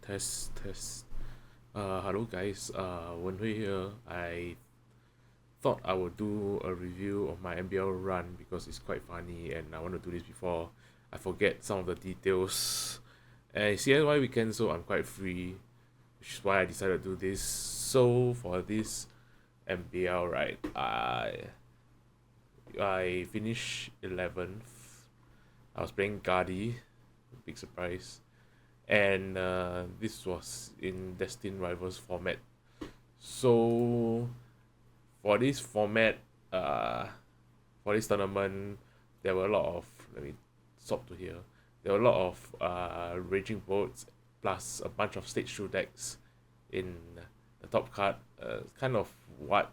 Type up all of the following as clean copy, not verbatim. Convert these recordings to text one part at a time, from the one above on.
Test. Hello guys. Wenhui here. I thought I would do a review of my MBL run because it's quite funny and I want to do this before I forget some of the details. And it's CNY weekend, so I'm quite free, which is why I decided to do this. So for this MBL, right, I finished 11th. I was playing Guardi, big surprise. And this was in Destined Rivals format. So for this format, for this tournament, there were a lot of, let me stop to here. There were a lot of raging boats plus a bunch of stage 2 decks in the top card. Kind of what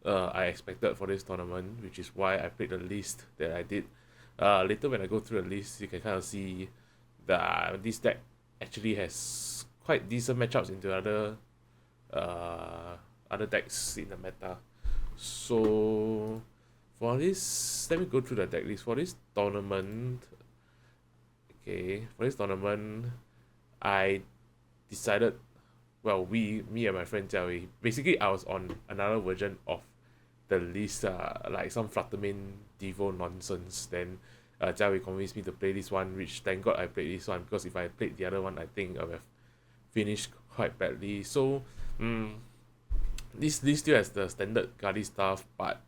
I expected for this tournament, which is why I played the list that I did. Later when I go through the list, you can kind of see that this deck actually has quite decent matchups into other decks in the meta. So for this, let me go through the deck list for this tournament. Okay, for this tournament, I decided, well, me and my friend Jiawei, basically I was on another version of the list, like some Fluttermane Devo nonsense. Then Jiawei convinced me to play this one, which thank God I played this one, because if I played the other one, I think I would have finished quite badly. So this list still has the standard Guardi stuff, but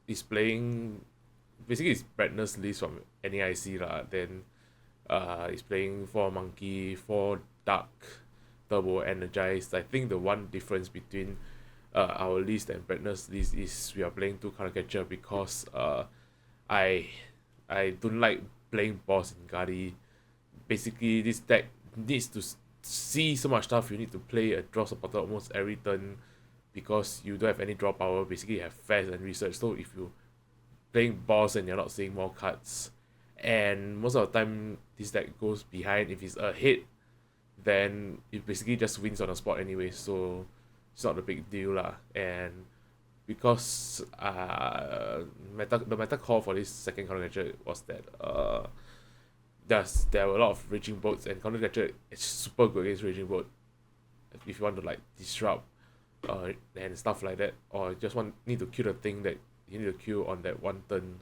it's playing, basically it's Bradner's list from NAIC lah. Then it's playing 4 Monkey, 4 Dark, Turbo, Energized. I think the one difference between our list and Bradner's list is we are playing 2 Counter Catcher, because I don't like playing boss in Guardi. Basically this deck needs to see so much stuff. You need to play a draw supporter almost every turn because you don't have any draw power. Basically you have fast and research, so if you playing boss and you're not seeing more cards, and most of the time this deck goes behind, if it's ahead then it basically just wins on the spot anyway, so it's not a big deal lah. And because the meta call for this second counter catcher was that there were a lot of raging boats, and counter catcher is super good against raging boat if you want to like disrupt and stuff like that, or just need to kill the thing that you need to kill on that one turn.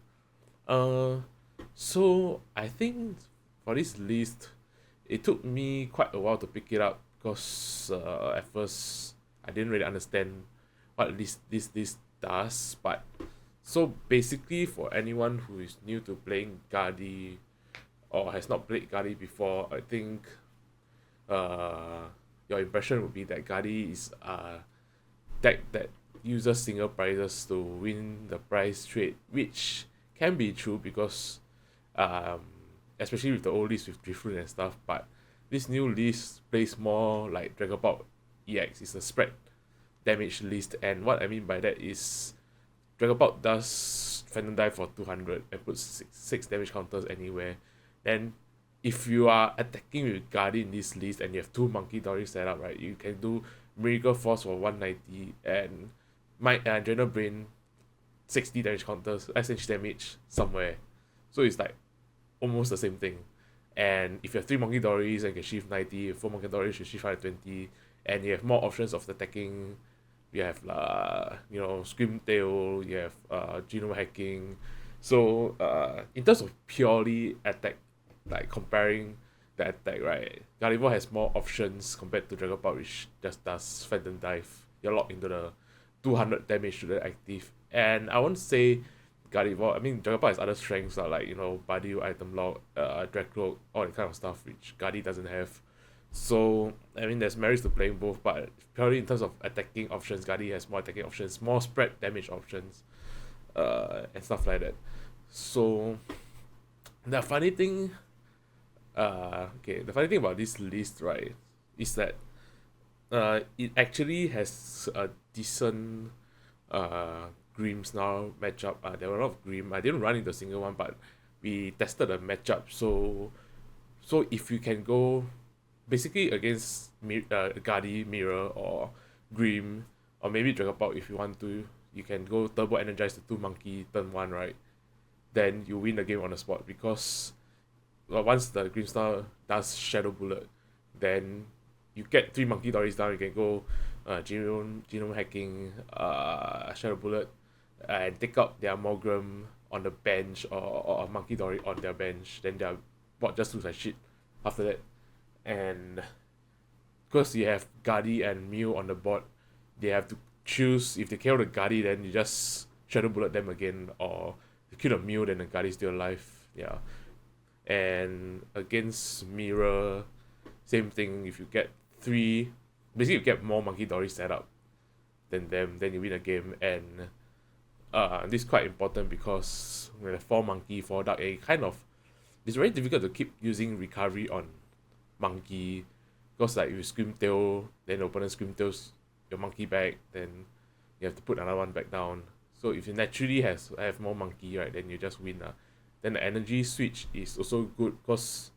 So I think for this list, it took me quite a while to pick it up, because at first I didn't really understand what this does. But so basically, for anyone who is new to playing Guardi or has not played Guardi before, I think your impression would be that Guardi is a deck that uses single prizes to win the prize trade, which can be true because especially with the old list with Driftwood and stuff. But this new list plays more like Dragon Ball EX. It's a spread damage list, and what I mean by that is Dragon Ball does Phantom Dive for 200 and puts 6 damage counters anywhere. Then if you are attacking with Guardi in this list and you have 2 Monkey Dory set up, right, you can do Miracle Force for 190 and Adrenal Brain 60 damage counters, SH damage somewhere. So it's like almost the same thing. And if you have 3 Monkey Dories and you can shift 90, 4 Monkey Dories you shift 120, and you have more options of attacking. You have Scream Tail, you have genome hacking. So in terms of purely attack, like comparing the attack, right, Gardevoir has more options compared to Dragon Ball, which just does Phantom Dive. You're locked into the 200 damage to the active. And I won't say Gardevoir, I mean Dragon Ball has other strengths like Badiou, Item Lock, Dracloak, all that kind of stuff which Guardi doesn't have. So I mean there's merits to playing both, but purely in terms of attacking options, Guardi has more attacking options, more spread damage options, and stuff like that. So the funny thing about this list, right, is that it actually has a decent Grims now matchup. There were a lot of Grim. I didn't run into a single one, but we tested a matchup. So if you can go basically against Guardi, Mirror, or Grim, or maybe Dragon Ball if you want to, you can go Turbo Energize the 2 Monkey turn 1, right? Then you win the game on the spot, because once the Grimstar does Shadow Bullet, then you get 3 monkey dories down, you can go genome hacking, shadow bullet, and take out their mogram on the bench, or a monkey dory on their bench. Then their bot just looks like shit after that. And because you have Guardy and Mew on the board, they have to choose. If they kill the Guardy, then you just shadow bullet them again, or you kill the Mew, then the Guardy's still alive. Yeah. And against Mirror, same thing. If you get 3, basically you get more monkey dory set up than them, then you win the game. And this is quite important because with 4 monkey, 4 dark, it's very difficult to keep using recovery on monkey, because like if you scream tail, then the opponent scream tails your monkey back, then you have to put another one back down. So if you naturally have more monkey, right, then you just win. Then the energy switch is also good, because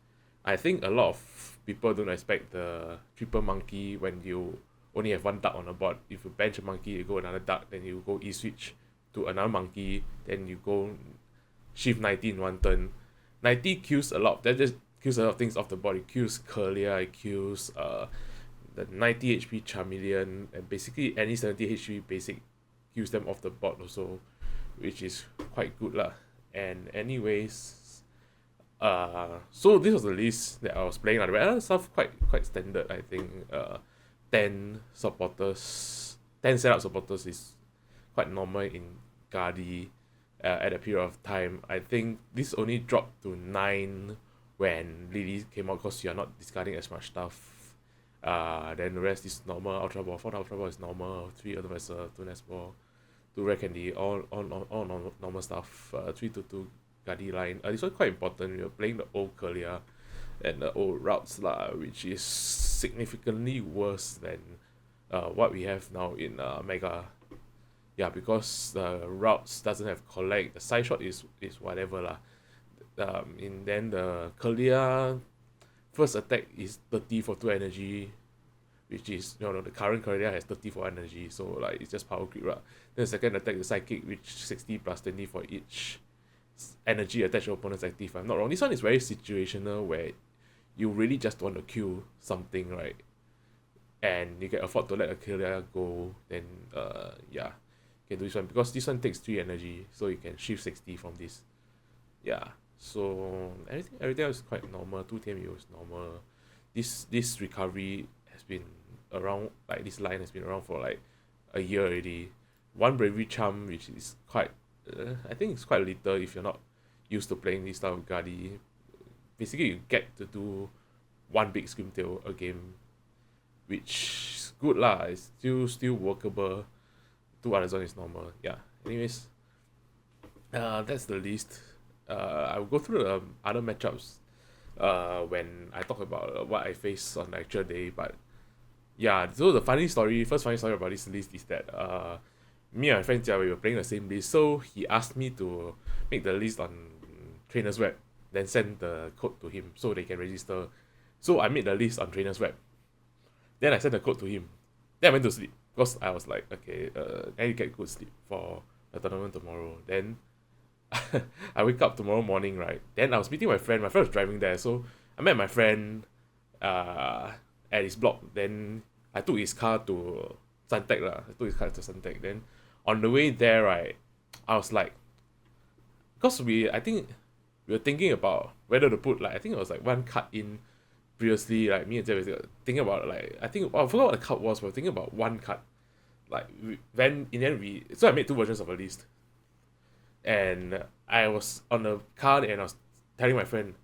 I think a lot of people don't expect the triple monkey when you only have 1 duck on the board. If you bench a monkey, you go another duck, then you go E-switch to another monkey, then you go shift 90 in 1 turn. 90 kills a lot. That just kills a lot of things off the board. It kills Curlia, it kills the 90 HP Charmeleon, and basically any 70 HP basic kills them off the board also, which is quite good lah. And anyways, so this was the list that I was playing. The other stuff quite standard, I think. 10 supporters, 10 setup supporters is quite normal in Guardy at a period of time. I think this only dropped to 9 when Lily came out, because you're not discarding as much stuff. Then the rest is normal. Ultra Ball, 4 Ultra Ball is normal. 3 Advisor, 2 Nest Ball, 2 Rare Candy, all normal stuff. 3 to 2 Guardy line. This one quite important. You're playing the old Curlia and the old routes lah, which is significantly worse than what we have now in Mega. Yeah, because the routes doesn't have collect. The side shot is whatever lah. And then the Curlia first attack is 30 for 2 energy, which is, the current Curlia has 30 for energy, so like it's just power creep lah. Then the second attack, the Psychic, which 60 plus 20 for each energy attached to opponent's active. If I'm not wrong, this one is very situational, where you really just want to kill something, right? And you can afford to let a Curlia go, then yeah, you can do this one, because this one takes 3 energy, so you can shift 60 from this. Yeah. So everything else is quite normal. 2 TMU is normal. This recovery has been around, like this line has been around for like a year already. 1 bravery charm, which is quite, I think it's quite little if you're not used to playing this style of Guardy. Basically, you get to do 1 big scream tail a game, which is good lah. It's still workable. 2 other zone is normal. Yeah. Anyways, that's the list. I will go through the other matchups when I talk about what I face on the actual day. But yeah, so the first funny story about this list is that me and my friend Jia, we were playing the same list. So he asked me to make the list on Trainer's Web, then send the code to him so they can register. So I made the list on Trainer's Web. Then I sent the code to him. Then I went to sleep, because I was like, okay, I need to get good sleep for the tournament tomorrow. Then I wake up tomorrow morning, right? Then I was meeting my friend. My friend was driving there, so I met my friend at his block. Then I took his car to Suntec lah. Then on the way there, right, I was like, because I think we were thinking about whether to put, like, I think it was like 1 card in previously. Like me and Jeff were thinking about, like, I forgot what the card was, but we were thinking about 1 card. Like then in the end so I made 2 versions of a list. And I was on the car and I was telling my friend,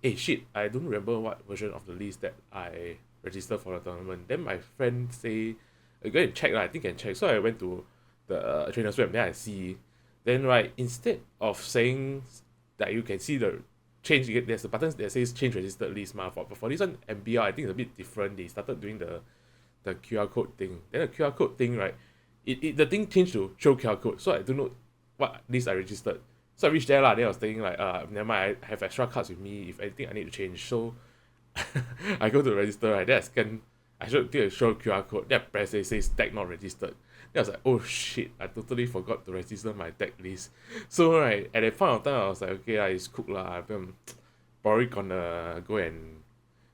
hey shit, I don't remember what version of the list that I registered for the tournament. Then my friend say, go and check lah, I think I can check. So I went to the Trainer's Web, then I see. Then right, instead of saying that you can see the change, there's a button that says change registered list. But for this one, MBL, I think it's a bit different. They started doing the QR code thing. Then the QR code thing, right, the thing changed to show QR code. So I don't know what list I registered. So I reached there lah. Then I was thinking like, never mind, I have extra cards with me. If anything, I need to change. So I go to register, right? Then I scan. I show QR code. Then I press it says deck not registered. Then I was like, oh shit, I totally forgot to register my deck list. So right, at that point of time, I was like, okay, it's cooked lah. I'm probably gonna go and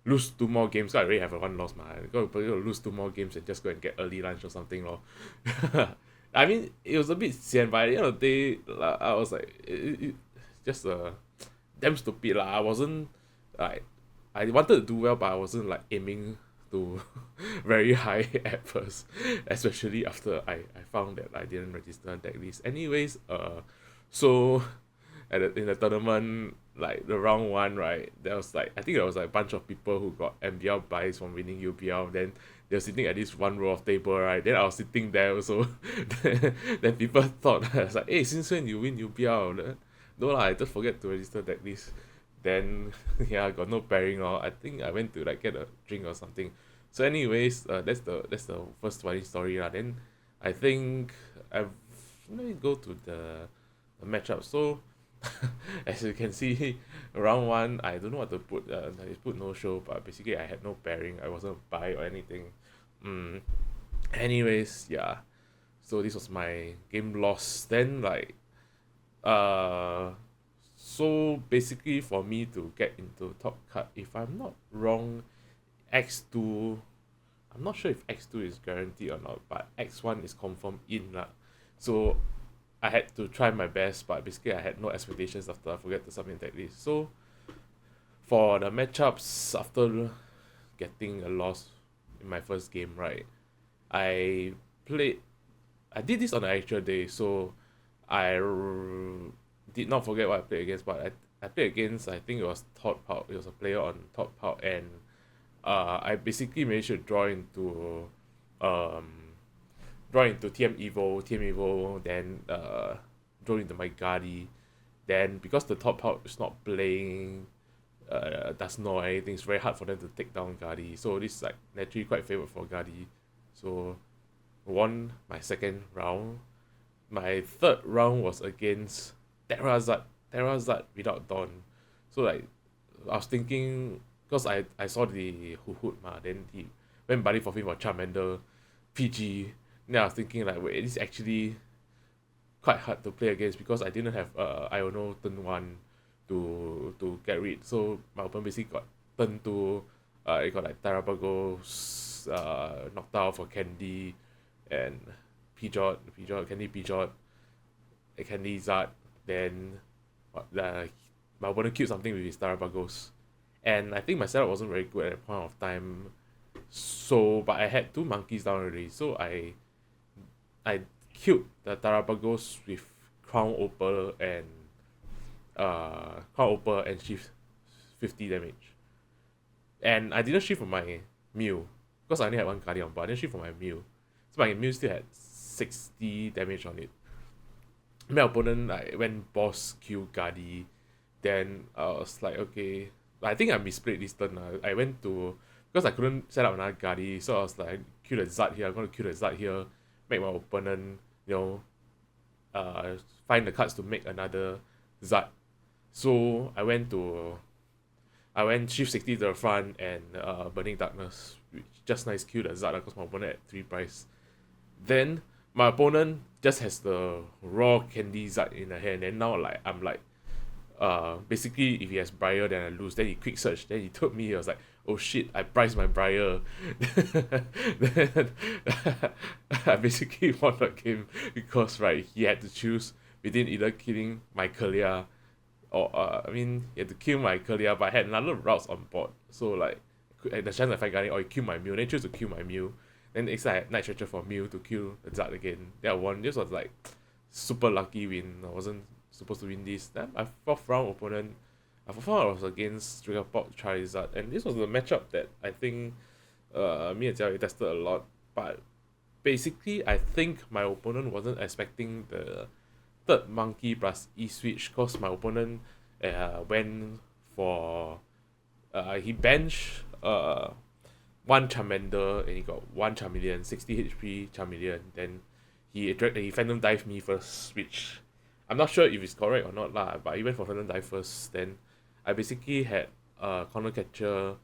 lose two more games. So I already have a one loss, man. I got to lose two more games and just go and get early lunch or something, lor. I mean, it was a bit sian, but at the end of the day, like, I was like, just damn stupid lah. I wasn't like, I wanted to do well, but I wasn't like aiming to very high at first, especially after I found that I didn't register Decklist. Anyways, so in the tournament, like the round one, right, there was like, I think there was like a bunch of people who got MBL buys from winning UBL. Then they were sitting at this one row of table, right? Then I was sitting there also. Then people thought I was like, hey, since when you win UBL? No lah, I just forget to register Decklist. Then yeah, I got no pairing, or I think I went to like get a drink or something. So anyways, that's the first funny story lah. Then I think I've let me go to the matchup. So as you can see, round one, I don't know what to put. I put no show, but basically I had no pairing. I wasn't buy or anything. Mm. Anyways, yeah. So this was my game loss. Then like, uh, so basically for me to get into top cut, if I'm not wrong, X2. I'm not sure if X2 is guaranteed or not, but X1 is confirmed in lah. So I had to try my best, but basically I had no expectations after I forget to submit that list. So for the matchups, after getting a loss in my first game, right, I played. I did this on the actual day, so did not forget what I played against. But I played against, I think it was Top Pout. It was a player on Top Pout, and I basically managed to um draw into TM Evo, then draw into my Guardi. Then because the top out is not playing, does not anything, it's very hard for them to take down Guardi. So this is like naturally quite favored for Guardi. So won my second round. My third round was against Terrazat without Dawn. So like I was thinking, because I saw the Hoot ma, then he went buddy for him for Charmander, PG. Then I was thinking like, wait, this is actually quite hard to play against because I didn't have Iono turn 1 to get rid. So my opponent basically got turn 2, it got like Tarapagos, knocked out for Candy and Pidgeot, Candy Zard. Then my opponent killed something with his Tarapagos. And I think my setup wasn't very good at that point of time. So, but I had 2 monkeys down already. So I killed the Tarapagos with Crown Opal and shift 50 damage. And I didn't shift for my Mew because I only had one Guardian, but I didn't shift for my Mew. So my Mew still had 60 damage on it. My opponent went boss Q Guardi. Then I was like, okay, I think I misplayed this turn. I went to, because I couldn't set up another Guardi, so I was like, kill the Zard here, I'm gonna kill the Zard here, make my opponent, find the cards to make another Zard. So I went shift 60 to the front and Burning Darkness, which just nice kill the Zard because my opponent had 3 price. Then my opponent just has the raw Candy Zard in the hand, and now like I'm like, basically if he has Briar then I lose. Then he quick search, then he told me, I was like, oh shit, I priced my Briar. Then I basically won the game because right, he had to choose between either killing my Kalia or he had to kill my Kalia, but I had another routes on board. So like the chance of fight Guardian, or he kill my Mew, then choose to kill my Mew. Then next time I had Night Stretcher for Mew to kill the Zard again. Then I won. This was like super lucky win. I wasn't supposed to win this. Then my fourth round opponent, I was against Triggerpop Charizard, and this was the matchup that I think me and Jia tested a lot. But basically, I think my opponent wasn't expecting the third monkey plus E-switch, because my opponent went for he benched one Charmander and he got one Charmeleon, 60 HP Charmeleon. Then he Phantom Dive me first, which I'm not sure if it's correct or not lah, but he went for Phantom Dive first. Then I basically had Corner Catcher,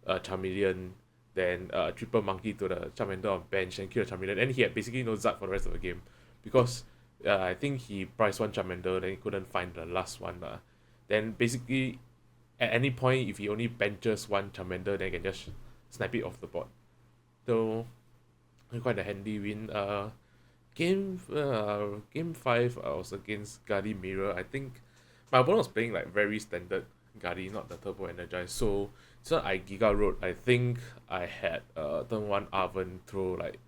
Charmeleon, then triple monkey to the Charmander on bench and kill the Charmeleon. And he had basically no Zard for the rest of the game because I think he priced one Charmander, then he couldn't find the last one. Then basically at any point, if he only benches one Charmander, then he can just snipe it off the board. So quite a handy win. Game 5, I was against Guardi Mirror. I think my opponent was playing like very standard Guardi, not the Turbo Energized. So I Giga Road. I think I had turn 1 Oven throw like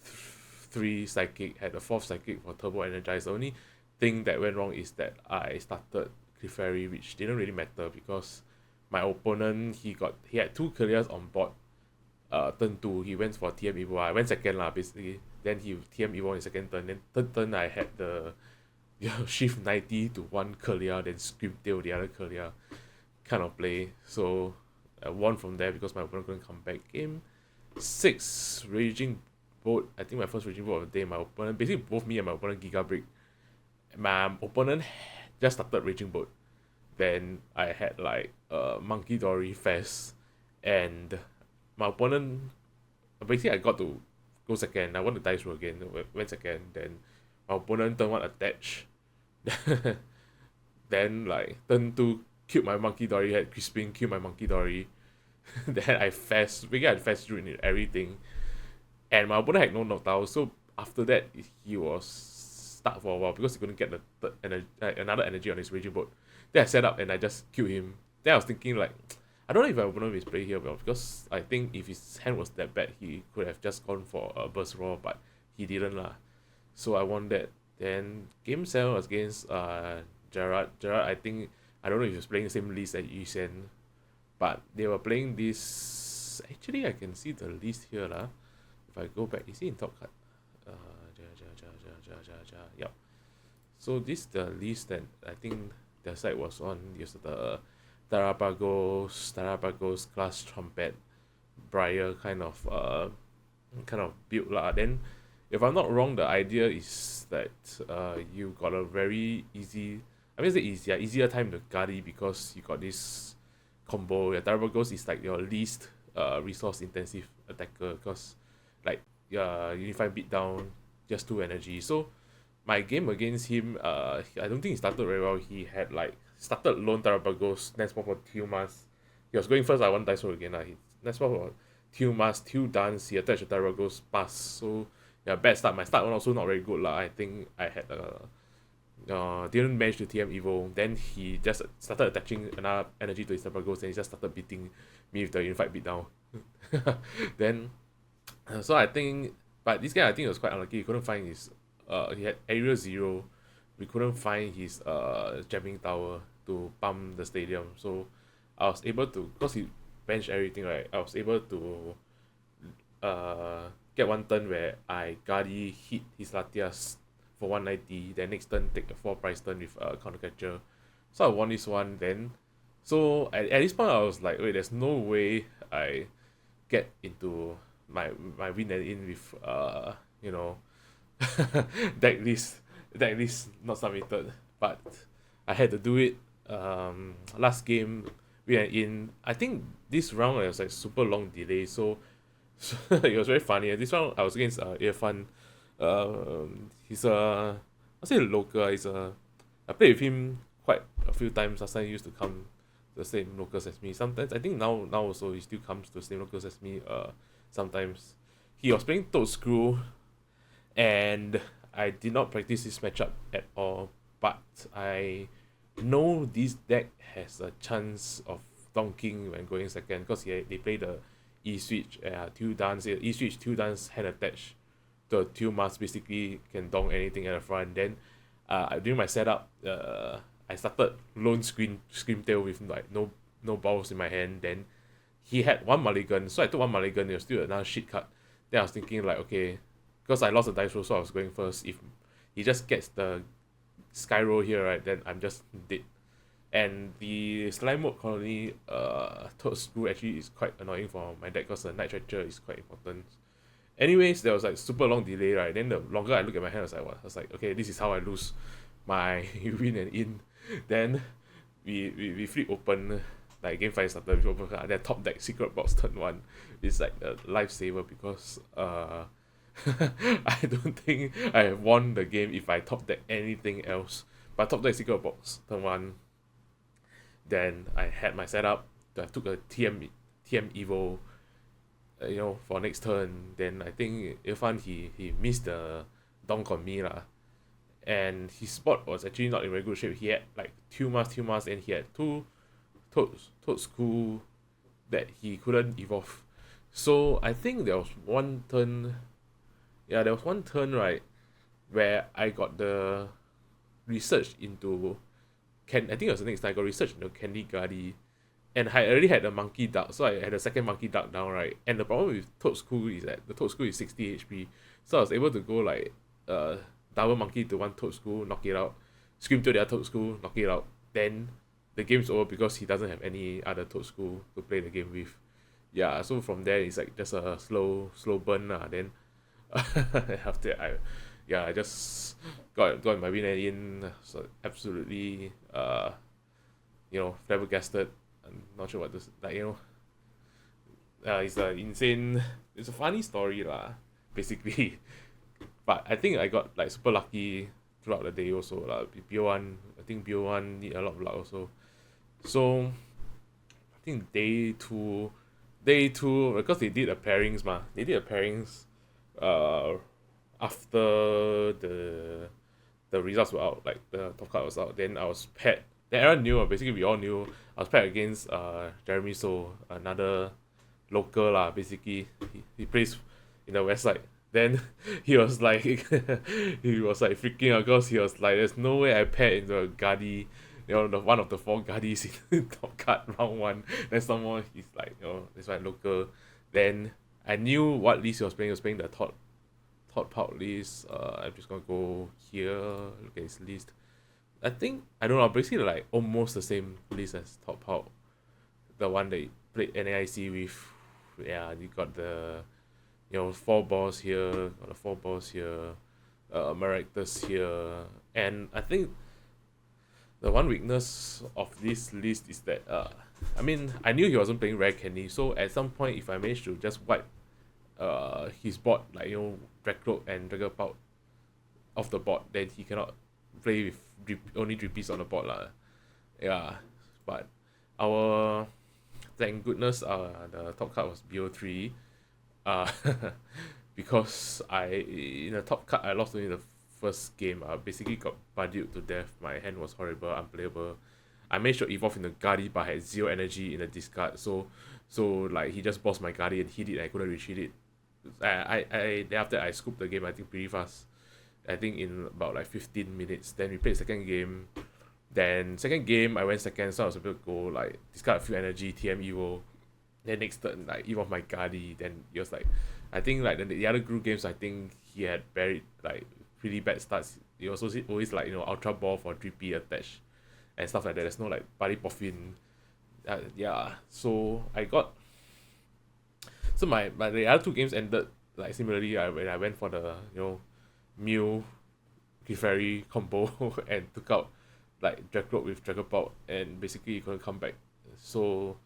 3 Psychic, had a 4th Psychic for Turbo Energized. The only thing that went wrong is that I started Clefairy, which didn't really matter because my opponent he had 2 clears on board. Turn 2 he went for TM Evo. I went second lah basically. Then he TM Evo in second turn. Then third turn I had the shift 90 to 1 clear, then Scream Tail the other clear kind of play. So I won from there because my opponent couldn't come back. Game 6, Raging Boat. I think my first Raging Boat of the day. My opponent, basically both me and my opponent Giga Break. My opponent just started Raging Boat. Then I had like Monkey Dory Fest, and my opponent, basically I got to go second. I won the dice roll again, went second. Then my opponent turn 1 attach. Then like turn 2 killed my Monkey Dory, had Crispin killed my Monkey Dory. Then I fast ruined everything. And my opponent had no knockdown, so after that he was stuck for a while because he couldn't get another energy on his Raging Boat. Then I set up and I just killed him. Then I was thinking like, I don't know if my opponent is playing here well, because I think if his hand was that bad, he could have just gone for a burst roar, but he didn't lah. So I won that. Then game 7 was against Gerard. Gerard, I think, I don't know if he was playing the same list as Yusen, but they were playing this. Actually, I can see the list here lah. If I go back, is he in top card? Yep. So this is the list that I think their side was on. There's the Tarapagos, Glass Trumpet, Briar kind of build lah. Then, if I'm not wrong, the idea is that you got a very easy, I mean it's easier time to Guardi because you got this combo. Tarapagos is like your least resource intensive attacker because like Unified Beatdown, just 2 energy. So my game against him, I don't think he started very well. He had like started lone Tarapagos, next one for Tilmas. He was going first, I won dice roll again. He next one for Tilmas, Til Dance, he attached the Tarapagos, pass. So yeah, bad start. My start one also not very good lah. I think I had didn't manage to TM Evo. Then he just started attaching another energy to his Tarapagos and he just started beating me with the Unified Beatdown. Then so I think, but this guy I think was quite unlucky. He couldn't find his he had area 0. We couldn't find his jamming tower to pump the stadium. So I was able to, because he benched everything, right? I was able to get one turn where I Guardi hit his Latias for 190. Then next turn take a 4 price turn with counter catcher. So I won this one. Then so at this point I was like, wait, there's no way I get into my win and in with Decklist not submitted, but I had to do it. Last game we are in. I think this round was like super long delay, so it was very funny. This round I was against Irfan. He's I say local. I played with him quite a few times. Last time he used to come to the same locals as me. Sometimes I think now also he still comes to the same locals as me. Sometimes he was playing Toad Screw, and I did not practice this matchup at all, but I know this deck has a chance of donking when going second because they play the E-Switch, Two Dance, E-Switch, Two Dance hand attached. The Two Mask basically can donk anything at the front. Then during my setup, I started lone Scream Tail with like no balls in my hand. Then he had 1 mulligan, so I took 1 mulligan, there was still another shit card. Then I was thinking like, okay, because I lost the dice roll, so I was going first. If he just gets the sky roll here, right, then I'm just dead. And the slime mode colony Toad Screw actually is quite annoying for my deck because the Night Stretcher is quite important. Anyways, there was like super long delay, right? Then the longer I look at my hand, I was like, okay, this is how I lose my win and in. Then we flip open, like game 5 started, we open card, then top deck Secret Box turn 1 is like a lifesaver because I don't think I have won the game if I top deck anything else. But top deck Secret Box turn 1, Then I had my setup. I took a TM Evo, for next turn. Then I think Irfan he missed the donk on me lah, and his spot was actually not in very good shape. He had like Tumas, and he had two Toad School that he couldn't evolve. So I think there was one turn, right, where I got the research into I think it was the next time I got research into Candy Guardi, and I already had a monkey duck, so I had a second monkey duck down, right? And the problem with Toad School is that the Toad School is 60 HP, so I was able to go like double monkey to one Toad School, knock it out, scream to the other Toad School, knock it out. Then the game's over because he doesn't have any other Toad School to play the game with. Yeah, so from there it's like just a slow burn lah. Then after I just got my win in, so absolutely flabbergasted. I'm not sure what this it's a insane, it's a funny story lah, basically. But I think I got like super lucky throughout the day also lah. BO1, I think BO1 need a lot of luck also. So I think day two, because they did a pairings uh after the results were out, like the top card was out. Then I was paired. Then everyone knew, basically we all knew I was paired against Jeremy So, another local lah. Basically he plays in the west side. Then he was like freaking out because he was like, there's no way I paired into a Guardi, the one of the 4 Guardis in top card round 1. Then someone he's like, this one local. Then I knew what list he was playing. He was playing the Todd Pout list. I'm just gonna go here, look at his list. I think, I don't know, basically like almost the same list as Todd Pout, the one that he played NAIC with. Yeah, you got the 4 balls here, got the 4 balls here, Maractus here. And I think the one weakness of this list is that I knew he wasn't playing rare candy, so at some point if I managed to just wipe his board, like Dracloak and Dragapult off the board, then he cannot play with only Drippys on the board lah. Yeah, but thank goodness the top card was BO3, because in the top card I lost only the first game. I basically got buddied to death. My hand was horrible, unplayable. I managed to evolve in the Guardi, but I had 0 energy in the discard, so like he just bossed my Guardi and hit it, and I couldn't retreat it. Then after I scooped the game, I think pretty fast. I think in about like 15 minutes. Then we played second game. Then second game I went second, so I was able to go like discard a few energy, TM Evo. Then next turn like evolve my Guardi. Then it was like, I think like the other group games, I think he had buried like pretty bad starts. He also always like Ultra Ball for 3P attached and stuff like that. There's no like Buddy Puffin. So I got. So my the other 2 games ended like similarly. When I went for the Mew Clefairy combo and took out like Dracloak with Dragapult, and basically he couldn't come back. So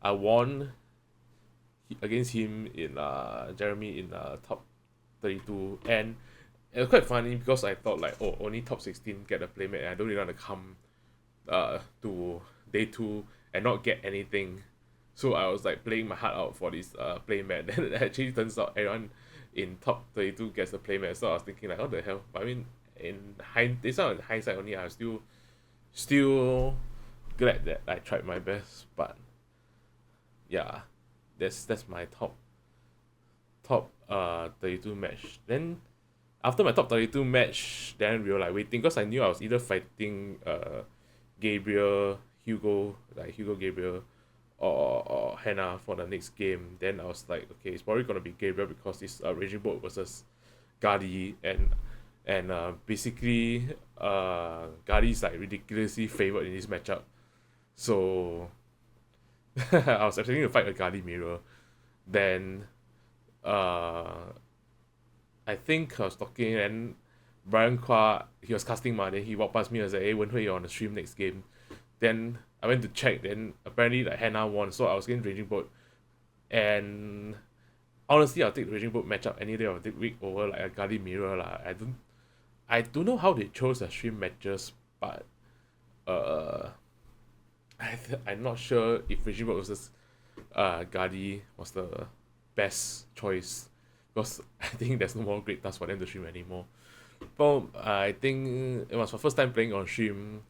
I won against him in Jeremy in top 32, and it was quite funny because I thought like, only top 16 get a playmate, and I don't really want to come to day 2 and not get anything. So I was like playing my heart out for this playmat. Then it actually turns out everyone in top 32 gets the playmat. So I was thinking like, what the hell? But I mean, this one in hindsight only, I'm still glad that I tried my best. But yeah, that's my top 32 match. Then after my top 32 match, then we were like waiting, because I knew I was either fighting Gabriel, Hugo Gabriel, or Hannah for the next game. Then I was like, okay, it's probably gonna be Gabriel because it's Raging Bolt versus Guardi, and basically Guardi's like ridiculously favored in this matchup. So I was expecting to fight a Guardi mirror. Then I think I was talking, and Brian Kwa, he was casting then he walked past me and was like, hey, Wenhui, you're on the stream next game. Then I went to check, then apparently like Hannah won, so I was getting Raging Bolt. And honestly, I'll take the Raging Bolt matchup any day of the week over like a Guardi mirror lah. I don't know how they chose the stream matches, but I'm not sure if Regime versus Guardi was the best choice because I think there's no more great task for them to stream anymore. But I think it was my first time playing on stream,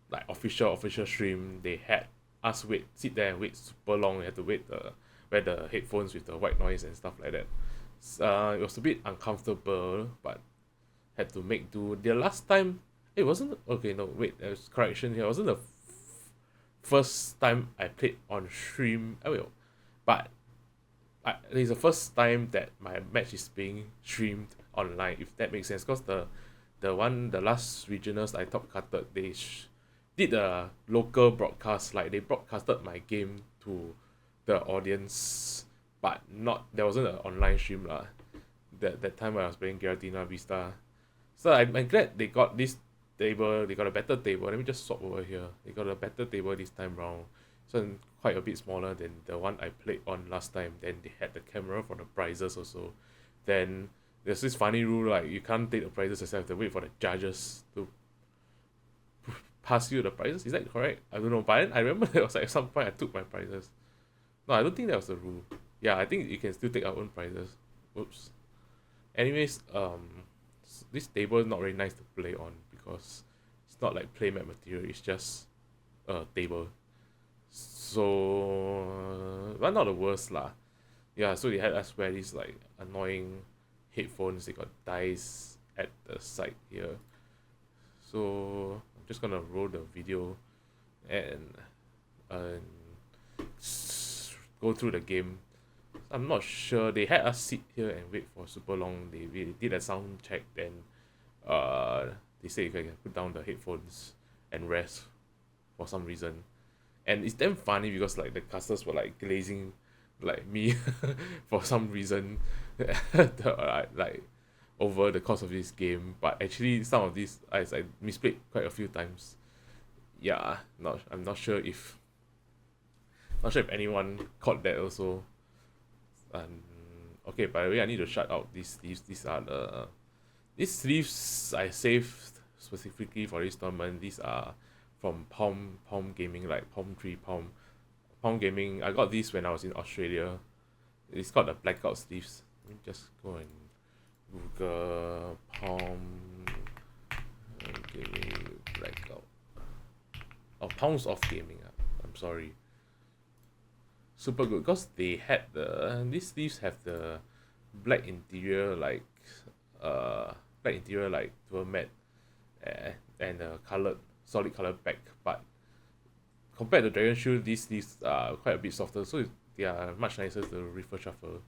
like official stream. They had us sit there and wait super long. We had to wear the headphones with the white noise and stuff like that. It was a bit uncomfortable, but had to make do. The last time it wasn't okay. No, wait, there's correction here. It wasn't the first time I played on stream. I will, but it's the first time that my match is being streamed online. If that makes sense, because the last regionals I top cutted, they did a local broadcast. Like they broadcasted my game to the audience, but not there wasn't an online stream lah. That time when I was playing Giratina Vista, so I'm glad they got this table. They got a better table. Let me just swap over here. They got a better table this time round. So quite a bit smaller than the one I played on last time. Then they had the camera for the prizes also. Then there's this funny rule like you can't take the prizes yourself. You have to wait for the judges to pass you the prizes. Is that correct? I don't know. But then I remember there was like at some point I took my prizes. No, I don't think that was the rule. Yeah, I think you can still take our own prizes. Oops. Anyways, this table is not very nice to play on because it's not like playmat material. It's just a table. So, but not the worst lah. Yeah, so they had us wear these like annoying headphones. They got dice at the side here. So I'm just gonna roll the video and go through the game. I'm not sure. They had us sit here and wait for super long. They did a sound check. Then they said you can put down the headphones and rest for some reason. And it's damn funny because like the casters were like glazing like me for some reason like over the course of this game. But actually some of these I misplayed quite a few times. Yeah, I'm not sure if anyone caught that also. Okay, by the way, I need to shout out these sleeves. These sleeves I saved specifically for this tournament. These are from Palm Gaming, like Palm 3 Palm Gaming. I got these when I was in Australia. It's called the blackout sleeves. Let me just go and Google Palm Gaming blackout. Oh, Pounds of Gaming. I'm sorry. Super good because they had these sleeves have the black interior like dual matte and a solid colored back, but compared to Dragon Shield, these sleeves are quite a bit softer, so they are much nicer to riffle shuffle.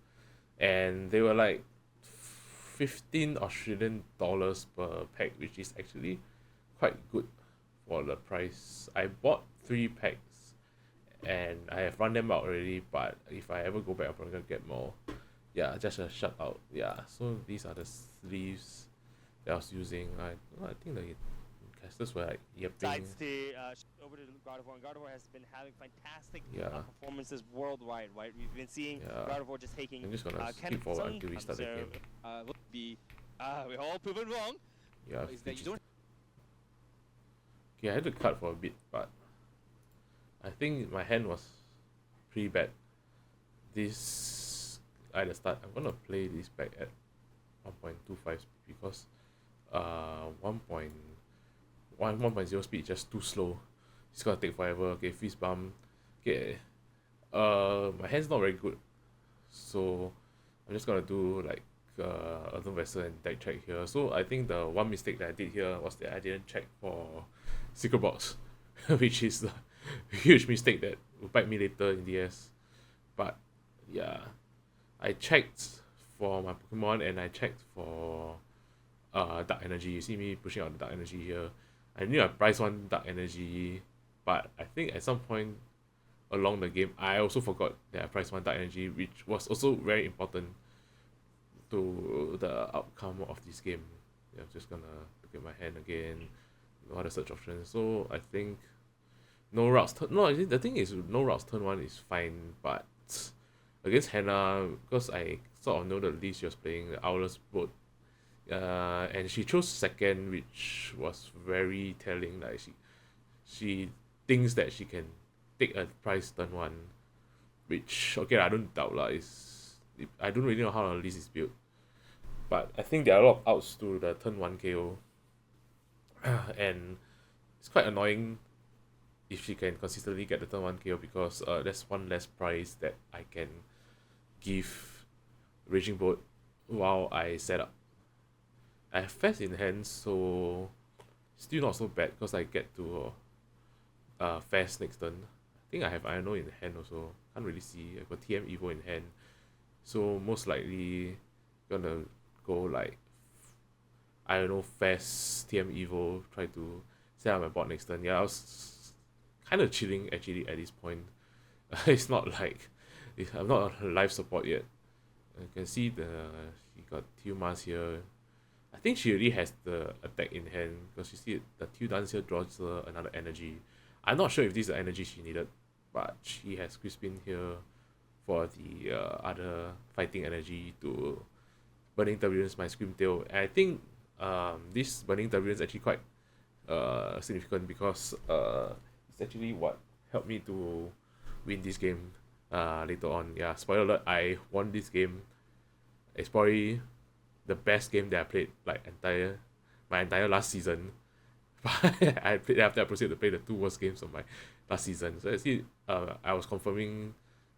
And they were like 15 Australian dollars per pack, which is actually quite good for the price. I bought 3 packs and I have run them out already, but if I ever go back I'm probably gonna get more. Yeah, just a shout out. Yeah, so these are the sleeves that I was using. I think the casters were like Yapping. Sides to over to Gardevoir. Gardevoir has been having fantastic performances worldwide, right? We've been seeing Gardevoir just taking. I'm just gonna skip forward until we start the game. We're all proven wrong. Yeah. Okay, I had to cut for a bit, but I think my hand was pretty bad. This at the start, I'm gonna play this back at 1.25 because 1.0 speed is just too slow. It's gonna take forever. Okay, fist bump. Okay, my hand's not very good, so I'm just gonna do like Earthen Vessel and deck check here. So I think the one mistake that I did here was that I didn't check for Secret Box, which is the huge mistake that will bite me later in the ass. But yeah, I checked for my Pokemon and I checked for Dark Energy. You see me pushing out the Dark Energy here. I knew I priced one Dark Energy, but I think at some point along the game I also forgot that I priced one Dark Energy, which was also very important to the outcome of this game. Yeah, I'm just gonna look at my hand again, what are the search options. So I think no routes the thing is no routes turn 1 is fine, but against Hannah, because I sort of know the list she was playing, the Owl's Boat, and she chose second, which was very telling. Like she thinks that she can take a price turn 1, which, okay, I don't doubt lah. I don't really know how the list is built, but I think there are a lot of outs to the turn 1 KO, and it's quite annoying if she can consistently get the turn 1 KO, because that's one less price that I can give Raging Boat while I set up. I have Fast in hand, so still not so bad because I get to Fast next turn. I think I have Iono in hand also. Can't really see. I've got TM Evo in hand, so most likely gonna go like Iono Fast TM Evo. Try to set up my board next turn. Yeah, I was kind of chilling actually at this point. It's not like I'm not on life support yet. You can see she got Tilmas here. I think she already has the attack in hand, because you see the Teal Dance here draws her another energy. I'm not sure if this is the energy she needed, but she has Crispin here for the other fighting energy to Burning Turbulence my Scream Tail. And I think this Burning Turbulence is actually quite significant, because it's actually what helped me to win this game later on. Yeah, spoiler alert, I won this game. It's probably the best game that I played like my entire last season. But I played after I proceeded to play the 2 worst games of my last season. So I see I was confirming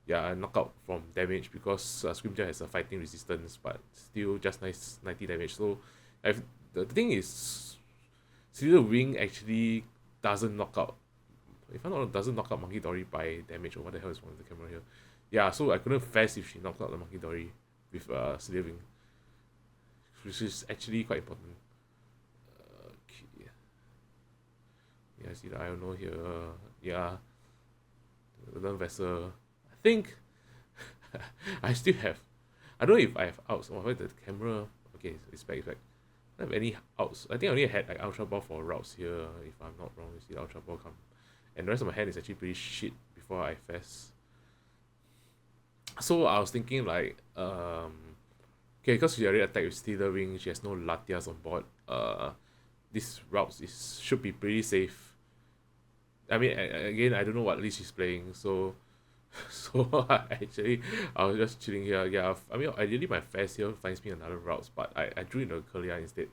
a knockout from damage, because Scrimgeour has a fighting resistance, but still just nice 90 damage. So the thing is, Slither Wing actually doesn't knock out. If I'm not wrong, doesn't knock out Monkey Dory by damage, or what the hell is wrong with the camera here? Yeah, so I couldn't fast if she knocked out the Monkey Dory with Slither Wing, which is actually quite important. Okay. Yeah, I see the Iono here. Yeah, the Learn Vessel. I think I still have. I don't know if I have outs. Oh, the camera. Okay, it's back. It's back. I don't have any outs. I think I only had like Ultra Ball for routes here. If I'm not wrong, you see the Ultra Ball come. And the rest of my hand is actually pretty shit before I fast. So I was thinking like, okay, because she already attacked with Slither Wing, she has no Latias on board. This routes should be pretty safe. I mean, again, I don't know what list she's playing, so actually I was just chilling here. Yeah, I mean, ideally my fast here finds me another routes, but I drew in the Curlia instead,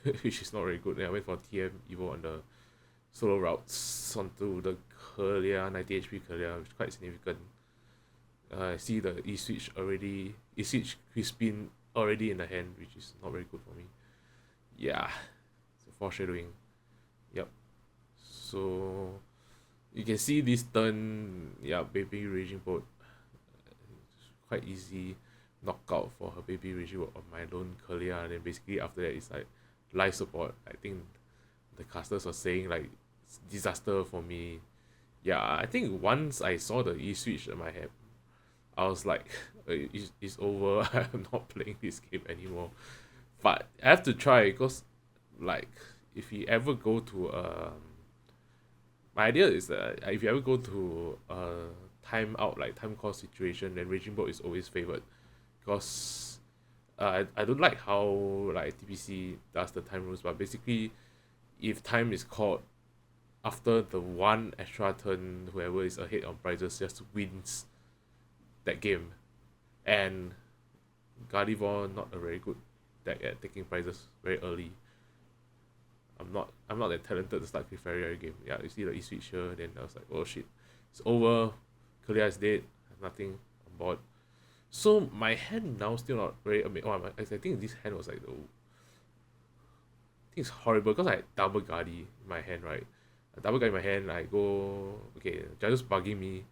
which is not very good. And I went for TM Evo on the solo routes onto the Curlia, 90 HP Curlia, which is quite significant. I see the E-Switch Crispin already in the hand, which is not very good for me. Yeah, so foreshadowing. Yep. So you can see this turn, yeah, Baby Raging Boat. Quite easy knockout for her Baby Raging Boat on my lone Curlia, and then basically after that it's like life support. I think the casters were saying like disaster for me. Yeah, I think once I saw the E-Switch in my head, I was like, it's over. I'm not playing this game anymore. But I have to try, because like if you ever go to my idea is that if you ever go to a time out, like time cost situation, then Raging Boat is always favored, because I don't like how like TPC does the time rules, but basically if time is called after the one extra turn, whoever is ahead on prizes just wins that game. And Gardevoir not a very good deck at taking prizes very early. I'm not that talented to start with very early game. Yeah, you see the E-Switch here, then I was like, oh shit, it's over. Curlia is dead. I have nothing on board. So my hand now still not very amazing. Oh, I think this hand was like I think it's horrible, because I had double Guardy in my hand, right? A double Guardy in my hand, I go, okay, just bugging me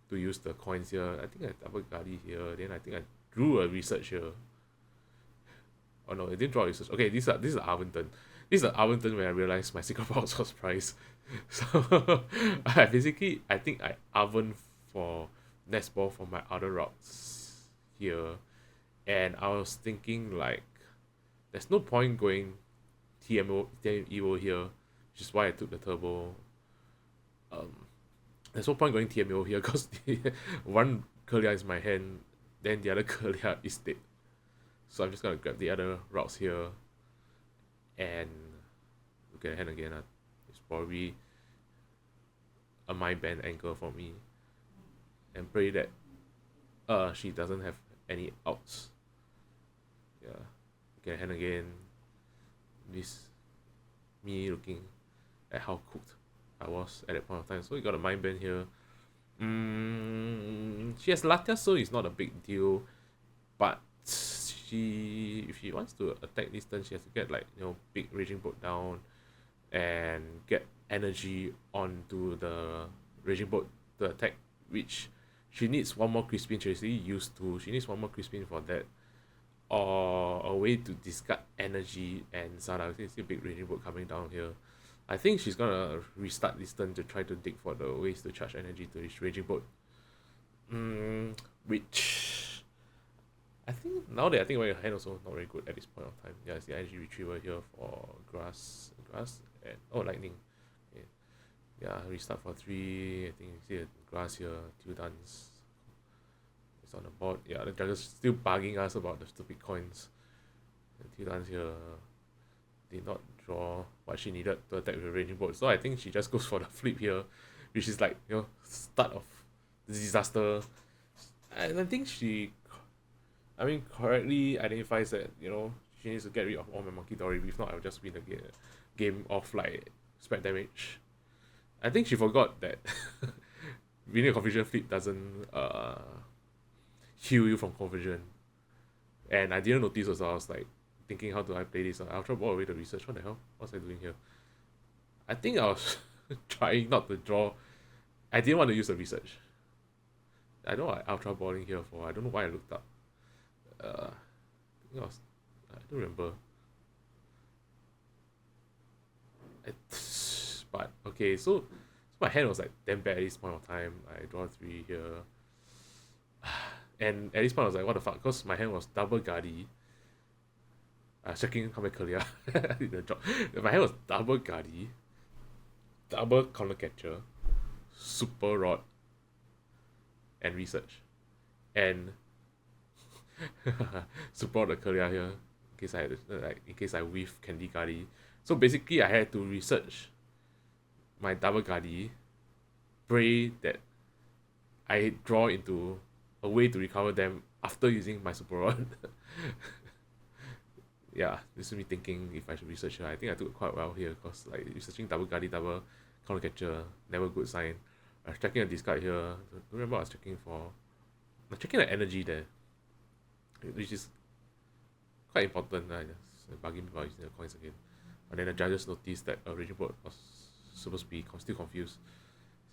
to use the coins here. I think I double Guardy here, then I think I drew a research here. Oh no, I didn't draw a research. Okay, this is Arven turn. This is the Arven turn when I realized my secret box was priced. So I think I Arven for Nest Ball for my other routes here. And I was thinking like there's no point going TM Evo here, which is why I took the turbo. There's no point going TMO here, because one Curlia is my hand, then the other Curlia is dead. So I'm just gonna grab the other routes here and look at the hand again. It's probably a mind band anchor for me. and pray that she doesn't have any outs. Yeah. Okay, and again, this me looking at how cooked I was at that point of time. So we got a mind bend here. She has Latia, so it's not a big deal. But if she wants to attack this turn, she has to get like, you know, big Raging Bolt down and get energy onto the Raging Bolt to attack, which she needs one more Crispin. She's already used to. She needs one more Crispin for that, or a way to discard energy and Zara. I see a big Raging Bolt coming down here. I think she's gonna restart this turn to try to dig for the ways to charge energy to this Raging Bolt. Which I think now that I think about your hand also not very good at this point of time. Yeah, it's the energy retriever here for grass and lightning. Okay. Yeah, restart for 3. I think you see a grass here, 2 dance. It's on the board. Yeah, the judges still bugging us about the stupid coins. 2 dance here. Did not draw what she needed to attack with the Raging Bolt. So I think she just goes for the flip here, which is like, you know, start of the disaster. And I think she correctly identifies that, you know, she needs to get rid of all my Monkey Dory. If not, I'll just win the game of like spread damage. I think she forgot that winning a confusion flip doesn't heal you from confusion. And I didn't notice also. I was like thinking, how do I play this? Ultra Ball away the research. What the hell? What's I doing here? I think I was trying not to draw. I didn't want to use the research. I know I Ultra Balling here for. I don't know why I looked up. I don't remember. But okay, so my hand was like damn bad at this point of time. I draw 3 here. And at this point I was like, what the fuck? Because my hand was double Guardy. Checking how many Kalia did the job. My hand was double Guardy, double Counter Catcher, Super Rod, and Research. And Super Rod the Kalia here, in case I whiff Candy Guardy. So basically I had to research my double Guardy, pray that I draw into a way to recover them after using my Super Rod. Yeah, this is me thinking if I should research here. I think I took it quite well here because like researching double Guardy, double Counter Catcher, never good sign. I was checking a discard here. Don't remember what I was checking for. I'm checking the energy there, which is quite important. Just bugging me about using the coins again. And then the judges noticed that a Raging Bolt was supposed to be still confused.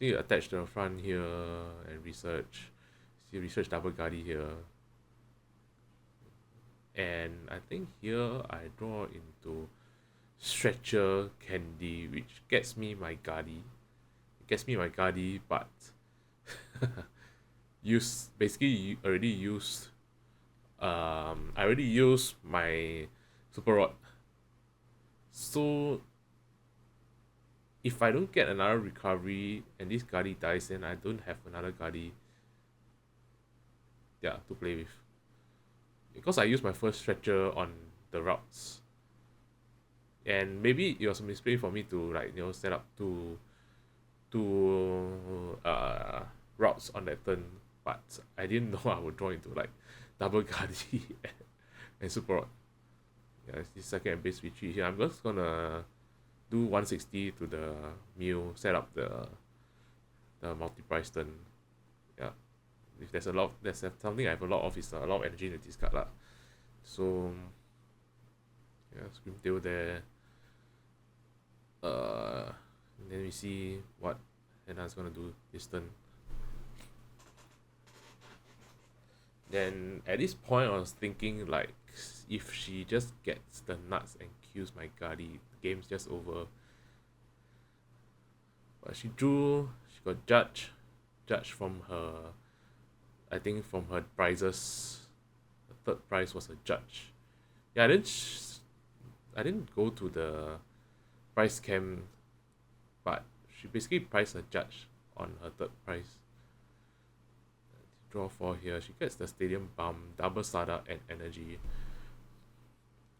See, you attach to the front here and research. See, research double Guardy here. And I think here I draw into Stretcher Candy, which gets me my Guardy. It gets me my Guardy, but I already used my Super Rod. So if I don't get another recovery and this Guardy dies, then I don't have another Guardy to play with. Because I used my first Stretcher on the routes. And maybe it was a misplay for me to like, you know, set up two routes on that turn. But I didn't know I would draw into like double Guardy and Super Rod. Yeah, it's the second base retreat here. I'm just gonna do 160 to the mill, set up the multi-price turn. Yeah. If there's something I have a lot of is a lot of energy in the discard lah. So yeah, Screamtail there. And then we see what Hannah's gonna do this turn. Then at this point I was thinking like if she just gets the nuts and kills my Guardy, the game's just over. But she got judge from her, I think from her prizes. The third prize was a judge. Yeah, I didn't go to the prize camp, but she basically priced a judge on her third prize. Draw 4 here. She gets the Stadium Bump, double Sada and energy.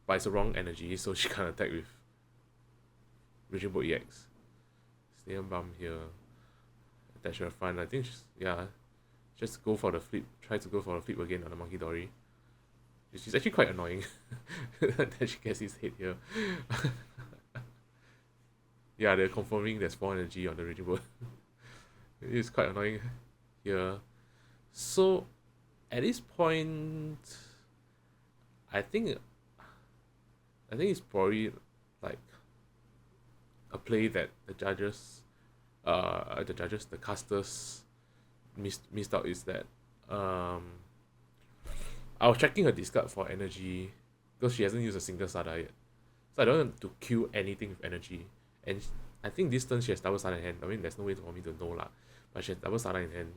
But it's the wrong energy, so she can't attack with Raging Bolt EX. Stadium Bump here. Attach her front. I think just go for the flip, try to go for the flip again on the Monkey Dory. Which is actually quite annoying. Then she gets his head here. Yeah, they're confirming there's 4 energy on the Raging Boat. It's quite annoying here. So at this point, I think it's probably like a play that the casters missed out is that I was checking her discard for energy because she hasn't used a single Sada yet. So I don't want to kill anything with energy. And I think this turn she has double Sada in hand. I mean, there's no way for me to know lah. But she has double Sada in hand.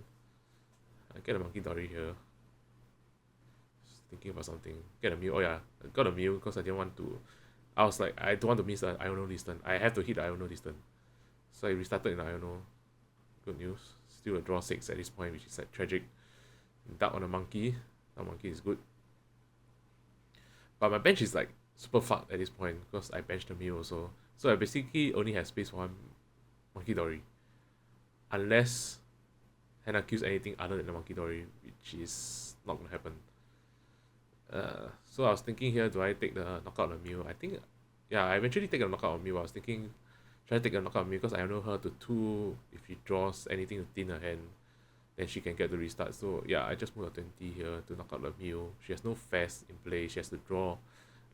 I get a Monkey Dory here. Just thinking about something. Get a Mew. Oh yeah, I got a Mew because I didn't want to. I was like, I don't want to miss the Iono this turn. I have to hit the Iono this turn. So I restarted in the Iono. Good news. Still a draw 6 at this point, which is like tragic. Dark on a monkey. That monkey is good. But my bench is like super fucked at this point because I benched the Mew also. So I basically only have space for one Monkey Dory. Unless Hannah kills anything other than the Monkey Dory, which is not gonna happen. So I was thinking here, do I take the knockout on Mew? I think, yeah, I eventually take a knockout on Mew. I was thinking, try to take a knockout on Mew because I know her to 2 if she draws anything to thin her hand. Then she can get the restart. So yeah, I just move a 20 here to knock out the Mew. She has no fast in play. She has to draw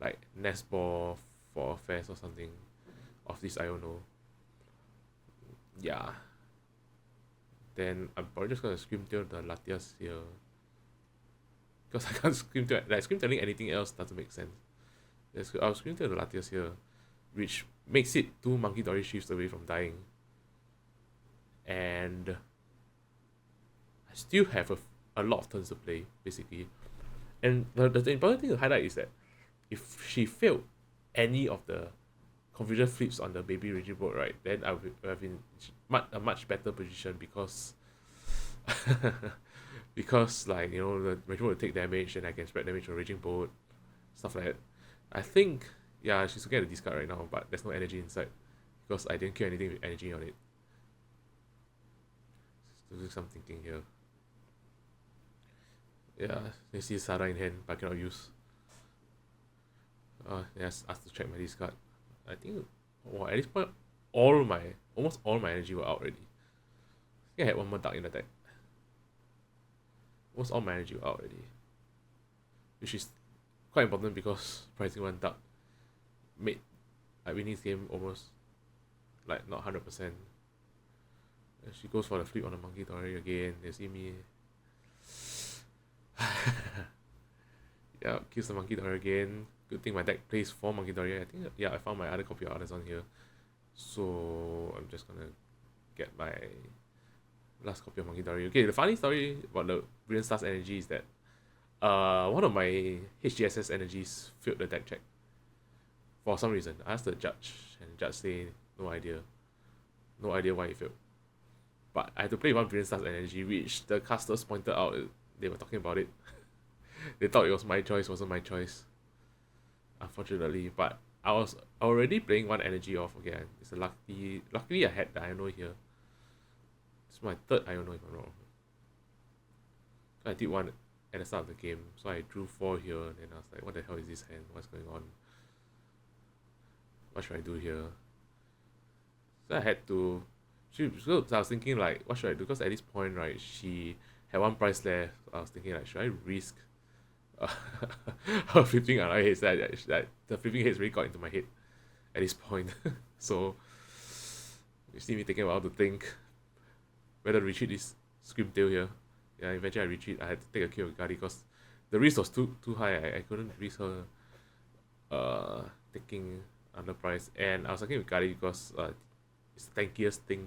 like Nest Ball for a fast or something of this Iono. Yeah. Then I'm probably just gonna Scream Tail the Latias here. Because I can't Scream Tail, like Scream Tailing anything else doesn't make sense. I'll Scream Tail the Latias here, which makes it 2 Monkey Dory shifts away from dying. And I still have a lot of turns to play, basically. And the important thing to highlight is that if she failed any of the confusion flips on the baby Raging Boat, right, then I would have been a much better position because because like, you know, the Raging Boat will take damage and I can spread damage on Raging Boat, stuff like that. I think, yeah, she's looking at the discard right now, but there's no energy inside because I didn't kill anything with energy on it. Let's do some thinking here. Yeah, you see Sada in hand, but I cannot use. Yes, asked to check my discard. I think, well, at this point, almost all my energy were out already. I think I had one more dark in the deck. Almost all my energy were out already. Which is quite important because pricing one dark made winning this game almost like not 100%. And she goes for the flip on the Monkey Dory again. They see me. Yeah, kills the Monkey Dory again. Good thing my deck plays 4 Monkey Dory. I think, yeah, I found my other copy of Artisan here. So I'm just gonna get my last copy of Monkey Dory. Okay, the funny story about the Brilliant Stars energy is that one of my HGSS energies failed the deck check. For some reason. I asked the judge and the judge said no idea. No idea why it failed. But I had to play one Brilliant Stars energy, which the casters pointed out. They were talking about it. They thought it was my choice, wasn't my choice. Unfortunately, but I was already playing one energy off again. It's a luckily I had the Iono here. It's my 3rd Iono if I'm wrong. I did one at the start of the game, so I drew 4 here, and then I was like, what the hell is this hand? What's going on? What should I do here? So I had to. So I was thinking like, what should I do? Because at this point, right, she had 1 price left. I was thinking like, should I risk her flipping on my head? That the flipping head's really got into my head at this point. So you see me taking a while to think whether to retreat this Scream Tail here. Yeah, eventually I retreat. I had to take a kill with Guardi because the risk was too high. I couldn't risk her taking underprice. And I was talking with Guardi because it's the tankiest thing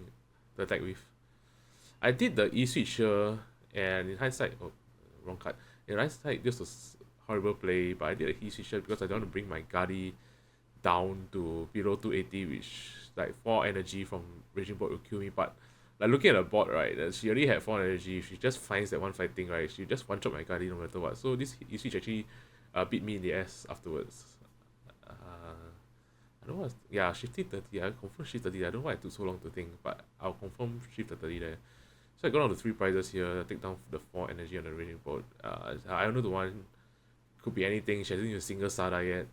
to attack with. I did the E-switch here, and in hindsight, wrong card. In hindsight, this was horrible play, but I did a E-switch here because I don't want to bring my Guardi down to below 280, which like 4 energy from Raging Board will kill me. But like looking at the board, right, she already had 4 energy. If she just finds that one fighting, right, she just one shot my Guardi no matter what. So this E-switch actually beat me in the ass afterwards. I don't know what. Yeah, shifty 30. I confirm shift 30. I don't know why I took so long to think, but I'll confirm shift 30 there. So I got on the 3 prizes here, take down the 4 energy on the raining board. I don't know the one, could be anything. She hasn't used a single Sada yet.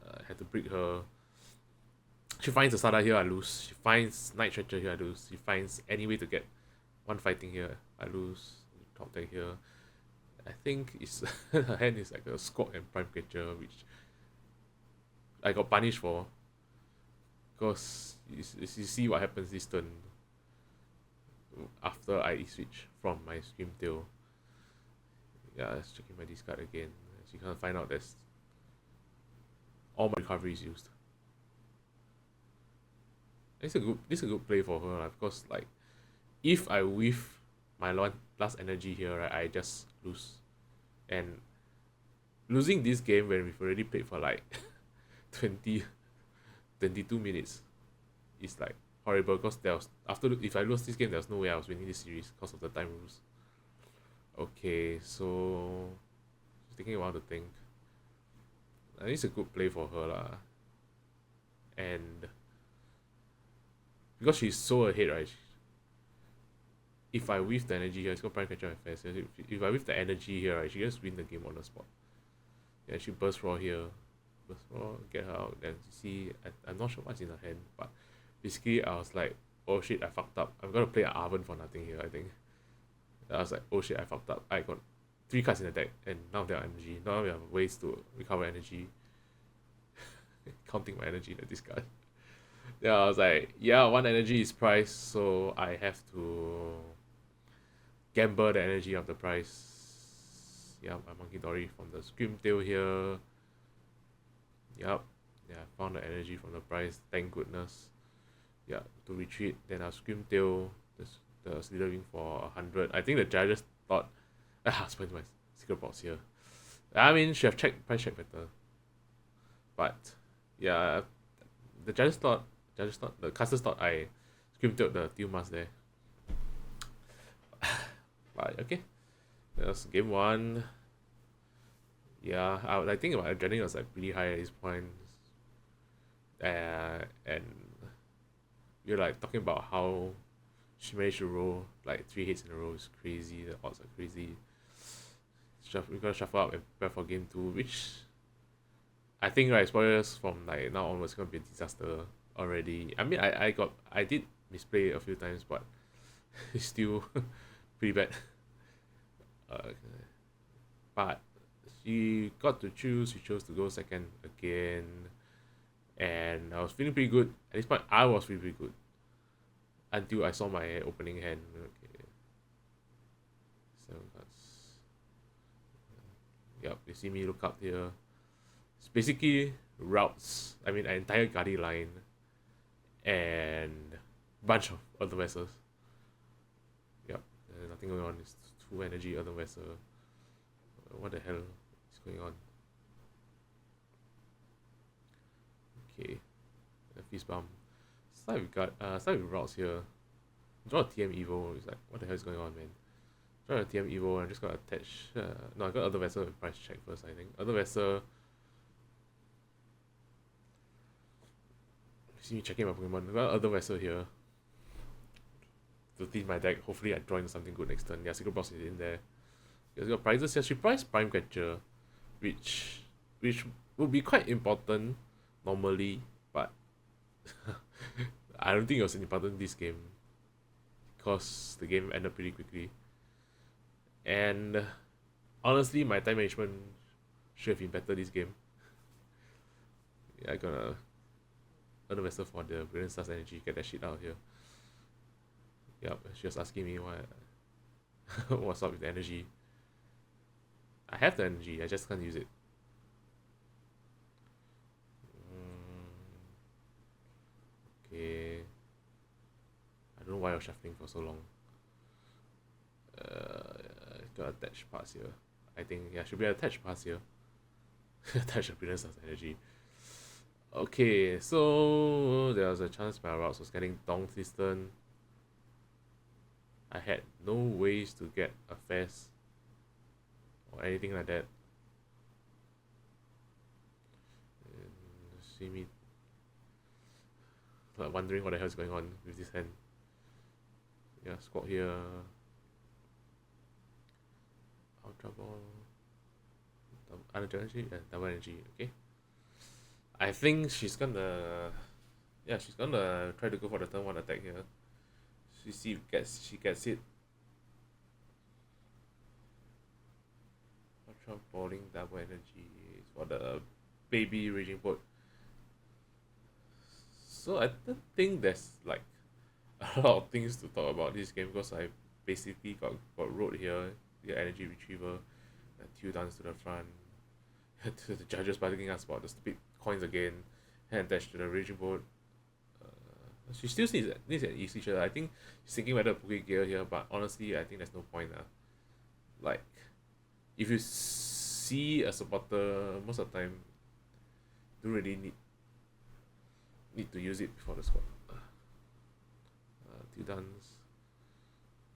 I had to break her. She finds a Sada here, I lose. She finds Night Stretcher here, I lose. She finds any way to get one fighting here, I lose. Top deck here. I think it's her hand is like a Squawk and Prime Catcher, which I got punished for. Because you see what happens this turn after I switch from my Scream Tail. Yeah, let's checking my discard again. As you can find out, there's all my recovery is used. This is a good play for her, right? Because like if I whiff my last energy here, right, I just lose. And losing this game when we've already played for like 22 minutes is like horrible, because there was if I lost this game, there's no way I was winning this series because of the time rules. Okay, so taking a while to think. I think it's a good play for her lah. And because she's so ahead, right? If I whiff the energy here, it's got Prime Catcher and Fast. If I whiff the energy here, right, she just win the game on the spot. Yeah, she burst raw here. Burst raw, get her out. Then see, I'm not sure what's in her hand, but basically I was like, oh shit, I fucked up. I'm gonna play an Oven for nothing here, I think. I was like, oh shit, I fucked up. I got 3 cards in the deck, and now they are energy. Now we have ways to recover energy. Counting my energy in the discard. Yeah, I was like, yeah, 1 energy is price, so I have to gamble the energy of the price. Yeah, my Monkey Dory from the Scream Tail here. Yup. Yeah, I found the energy from the price, thank goodness. Yeah, to retreat. Then I'll Scream Tail the Slithering for 100. I think the judges thought, I'll spend my secret box here. I mean, should have checked price check better. But yeah, the the casters thought I Scream Tailed the Teal Mask there. But okay, that's game 1. Yeah, I think my adrenaline was like pretty high at this point. And we're like talking about how she managed to roll like 3 hits in a row. It's crazy. The odds are crazy. We gotta shuffle up and prepare for game 2, which I think, right, spoilers from like now onwards gonna be a disaster already. I mean, I did misplay a few times, but it's still pretty bad. But she got to choose. She chose to go second again, and I was feeling pretty good. At this point, I was feeling pretty good until I saw my opening hand. Okay, 7 cards. Yep, you see me look up here. It's basically routes. I mean, an entire Guardi line and bunch of other vessels. Yep, there's nothing going on. It's 2 energy other vessel. What the hell is going on? Okay, Fist Bump. Start with routes here. Draw a TM Evo. It's like, what the hell is going on, man? Draw a TM Evo, and I just got attached. No, I got other vessel with price check first, I think. Other vessel. See me checking my Pokemon. I got other vessel here to clean my deck. Hopefully I draw into something good next turn. Yeah, Secret Box is in there. There's got prizes here. She priced Prime Catcher, which would be quite important normally, but I don't think it was important this game because the game ended pretty quickly. And honestly, my time management should have been better this game. Yeah, I gotta earn a vessel for the Brilliant Stars energy, get that shit out here. Yep, she was asking me what's up with the energy. I have the energy, I just can't use it. Okay. I don't know why I was shuffling for so long. Got attached parts here. I think, yeah, should be attached parts here. Attach the Brilliant Stars energy. Okay, so there was a chance my routes was getting donked this turn. I had no ways to get a fast or anything like that. And see me like wondering what the hell is going on with this hand. Yeah, squat here. Ultra ball. Other energy and double energy. Okay. I think she's gonna. Yeah, she's gonna try to go for the turn one attack here. She gets it. Ultra balling double energy for the baby raging boat. So I don't think there's like a lot of things to talk about this game because I basically got road here, the energy retriever, two dance to the front, to the judges bargaining us about the stupid coins again, hand attached to the raging boat. She still needs an easy shot. I think she's thinking whether to put gear here, but honestly, I think there's no point. Like, if you see a supporter, most of the time, don't really need to use it before the squad. Two dance.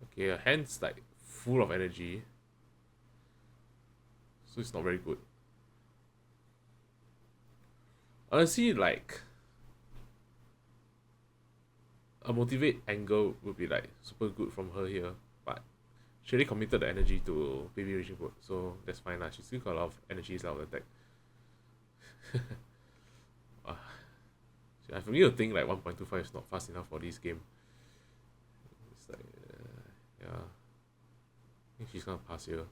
Okay, her hand's like full of energy, so it's not very good. Honestly, like a motivate angle would be like super good from her here, but she already committed the energy to baby raging boat, so that's fine lah. She still got a lot of energies out of the deck. I for me to think like 1.25 is not fast enough for this game. It's like yeah, I think she's gonna pass here.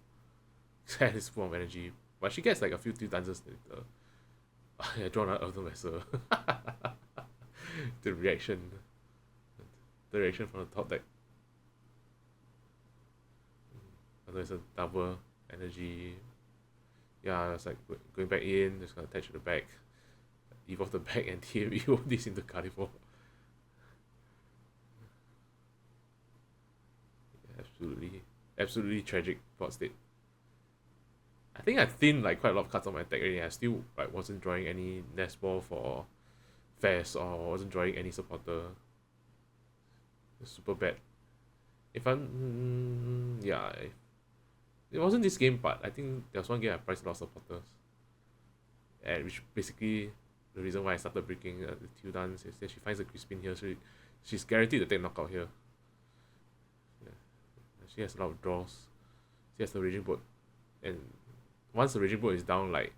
It's full of energy, but she gets like a few two dances later. I draw another Earthen Vessel. The reaction from the top deck. There's a double energy. Yeah, it's like going back in, just gonna attach to the back, evolve the back and evolve this into Carnivore. Absolutely tragic board state. I think I've thinned like quite a lot of cards on my deck already. I still like wasn't drawing any nest ball for Fast or wasn't drawing any supporter. It's super bad. If I'm yeah, it wasn't this game, but I think there was one game I priced a lot of supporters, and which basically the reason why I started breaking the two dance is that she finds a Crispin here, so she's guaranteed to take knockout here. Yeah. She has a lot of draws. She has the raging boat, and once the raging boat is down, like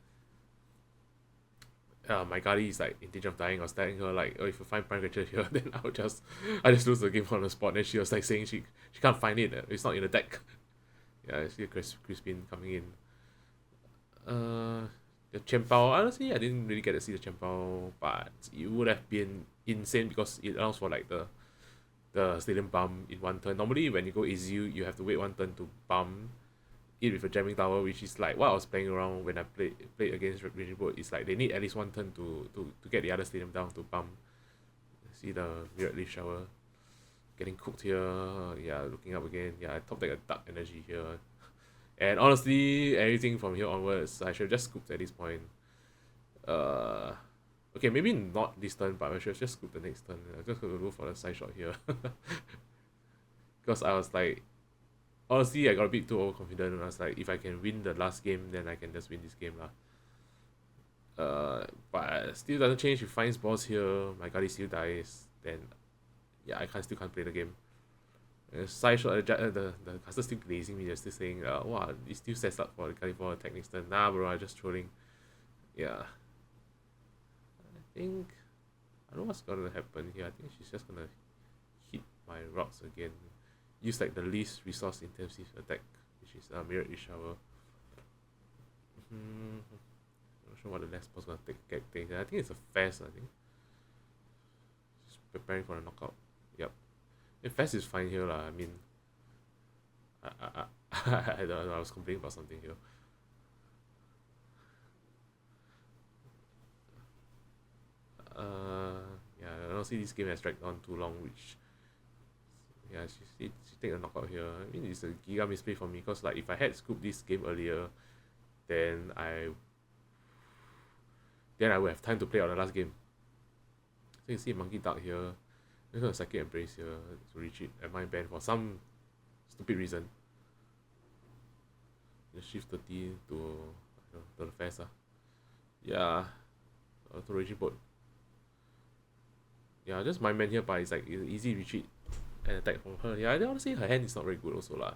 my Gadi is like in danger of dying. I was telling her like, oh, if you find Prime Creature here, then I just lose the game on the spot. And she was like saying she can't find it. It's not in the deck. Yeah, I see a Crispin coming in. The Chempao, honestly, I didn't really get to see the Chempao, but it would have been insane because it allows for like the Stadium Bump in one turn. Normally, when you go Izu, you have to wait one turn to bump it with a Jamming Tower, which is like what I was playing around when I played against Raging Boat. It's like they need at least one turn to get the other Stadium down to bump. See the Mirrored Leaf Shower getting cooked here. Yeah, looking up again. Yeah, I top deck a Dark Energy here. And honestly, everything from here onwards, I should have just scooped at this point. Okay, maybe not this turn, but I should have just scooped the next turn. I just going to go for the side shot here. Because I was like, honestly, I got a bit too overconfident, and I was like, if I can win the last game, then I can just win this game lah. But still doesn't change. If finds balls here, my Gadi still dies, then yeah, I still can't play the game. Side shot, the caster still glazing me, just saying, wow, it still sets up for the Carnivore attack next turn. Nah, bro, I'm just trolling. Yeah. I think, I don't know what's gonna happen here. I think she's just gonna hit my rocks again. Use like the least resource intensive attack, which is Mirrored Leaf Shower. Not sure what the next boss gonna get things. I think it's a Fast, I think. Just preparing for a knockout. Yep. If Fast is fine here, I mean, I don't know, I was complaining about something here. Yeah, I don't see this game has dragged on too long, which, yeah, she take a knockout here. I mean, it's a giga misplay for me, because like, if I had scooped this game earlier, then I would have time to play out the last game. So you see Monkey Duck here. I'm going to Psychic Embrace here to retreat at my band for some stupid reason. Just shift 30 to the Fast. Yeah, to Raging Boat. Yeah, just my man here, but it's like easy retreat an attack from her. Yeah, honestly her hand is not very good also lah.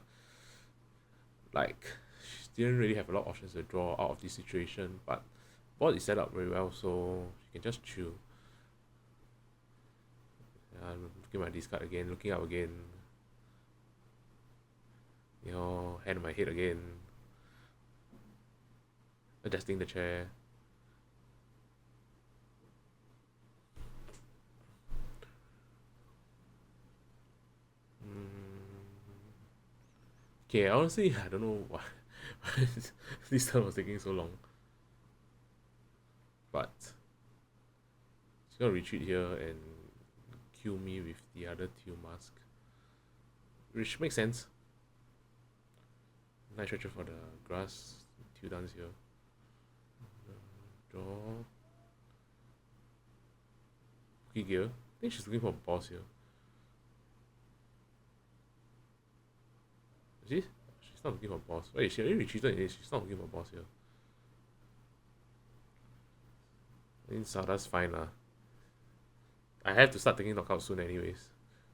Like she didn't really have a lot of options to draw out of this situation, but board is set up very well, so she can just chill. I'm looking at my discard again, looking up again. Hand on my head again. Adjusting the chair. Okay, honestly, I don't know why this time was taking so long. But she's gonna retreat here and kill me with the other Teal Mask, which makes sense. Nice stretcher for the grass. Teal dance here. Draw. Cookie gear. I think she's looking for a boss here. Is she? She's not looking for a boss. Wait, she already retreated. She's not looking for a boss here. I think Sada's fine lah. I have to start taking knockout soon anyways.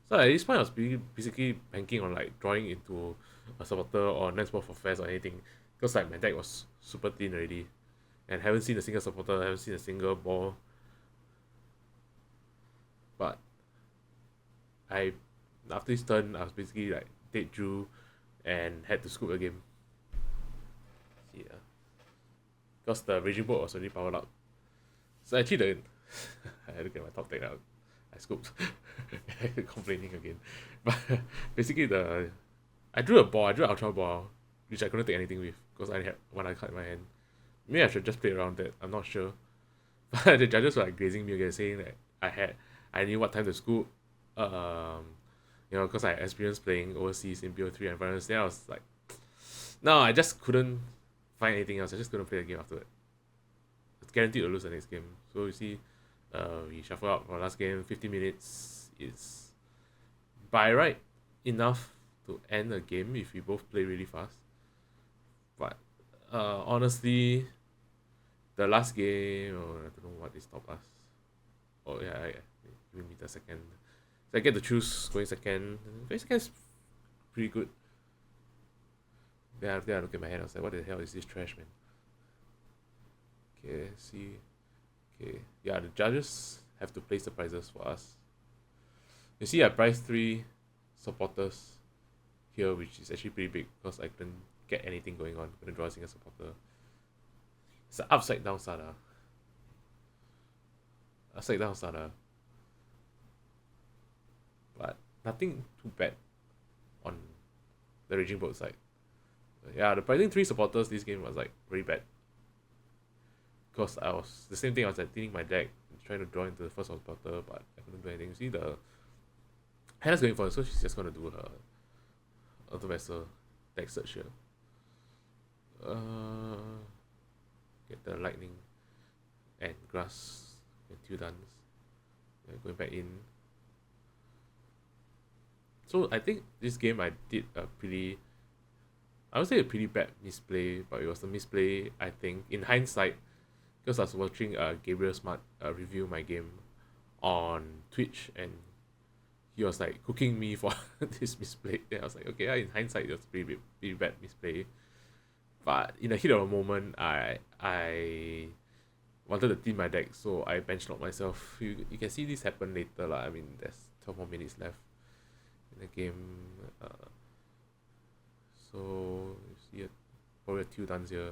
So at this point I was basically banking on like drawing into a supporter or next ball for fast or anything. Because like my deck was super thin already. And haven't seen a single supporter, haven't seen a single ball. But after this turn I was basically like dead drew and had to scoop a game. Yeah. Because the Raging Bolt was already powered up. So actually I had to get my top deck out. I scooped. Complaining again. But basically I drew Ultra Ball, which I couldn't take anything with because I had one card in my hand. Maybe I should just play around that, I'm not sure. But the judges were like grazing me again, saying that I knew what time to scoop. Because I experienced playing overseas in BO3 environments. Then I was like, no, I just couldn't find anything else. I just couldn't play the game after that. It's guaranteed to lose the next game. So you see, we shuffle out for last game. 50 minutes is by right enough to end the game if we both play really fast. But honestly, the last game, I don't know what they stopped us. Oh yeah, give me the second. So I get to choose going second. Going second is pretty good. Then I look at my hand, I was like, what the hell is this trash, man? Okay, see. Okay, yeah, the judges have to place the prizes for us. You see, I priced 3 supporters here, which is actually pretty big because I couldn't get anything going on. Couldn't draw a single supporter. It's an upside down Sada. Upside down Sada. But nothing too bad on the Raging Bolt side. Yeah, the pricing 3 supporters this game was like very bad. Because I was the same thing, I was like thinning my deck, trying to draw into the first supporter, but I couldn't do anything. You see the Hannah's going for it, so she's just gonna do her Auto Vessel deck search here. Get the lightning and grass and 2 dance. Going back in. So I think this game I did I would say a pretty bad misplay, but it was a misplay I think in hindsight, because I was watching Gabriel Smart review my game on Twitch and he was like cooking me for this misplay. Then I was like, okay, in hindsight it was pretty bad misplay. But in the heat of a moment, I wanted to team my deck, so I benchlocked myself. You can see this happen later lah. I mean, there's 12 more minutes left in the game. So you see probably a 2 dance here.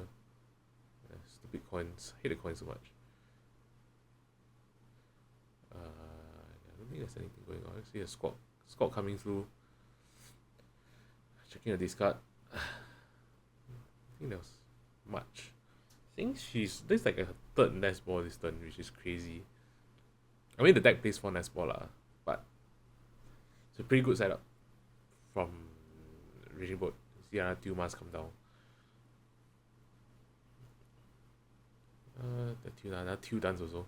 Stupid coins. I hate the coins so much. I don't think there's anything going on. I see a squad coming through. Checking the discard. I think there was much. I think there's like a 3rd nest ball this turn, which is crazy. I mean the deck plays 4 nest ball lah, but it's a pretty good setup from Raging Bolt. See another 2 mask come down. Another 2 dance also.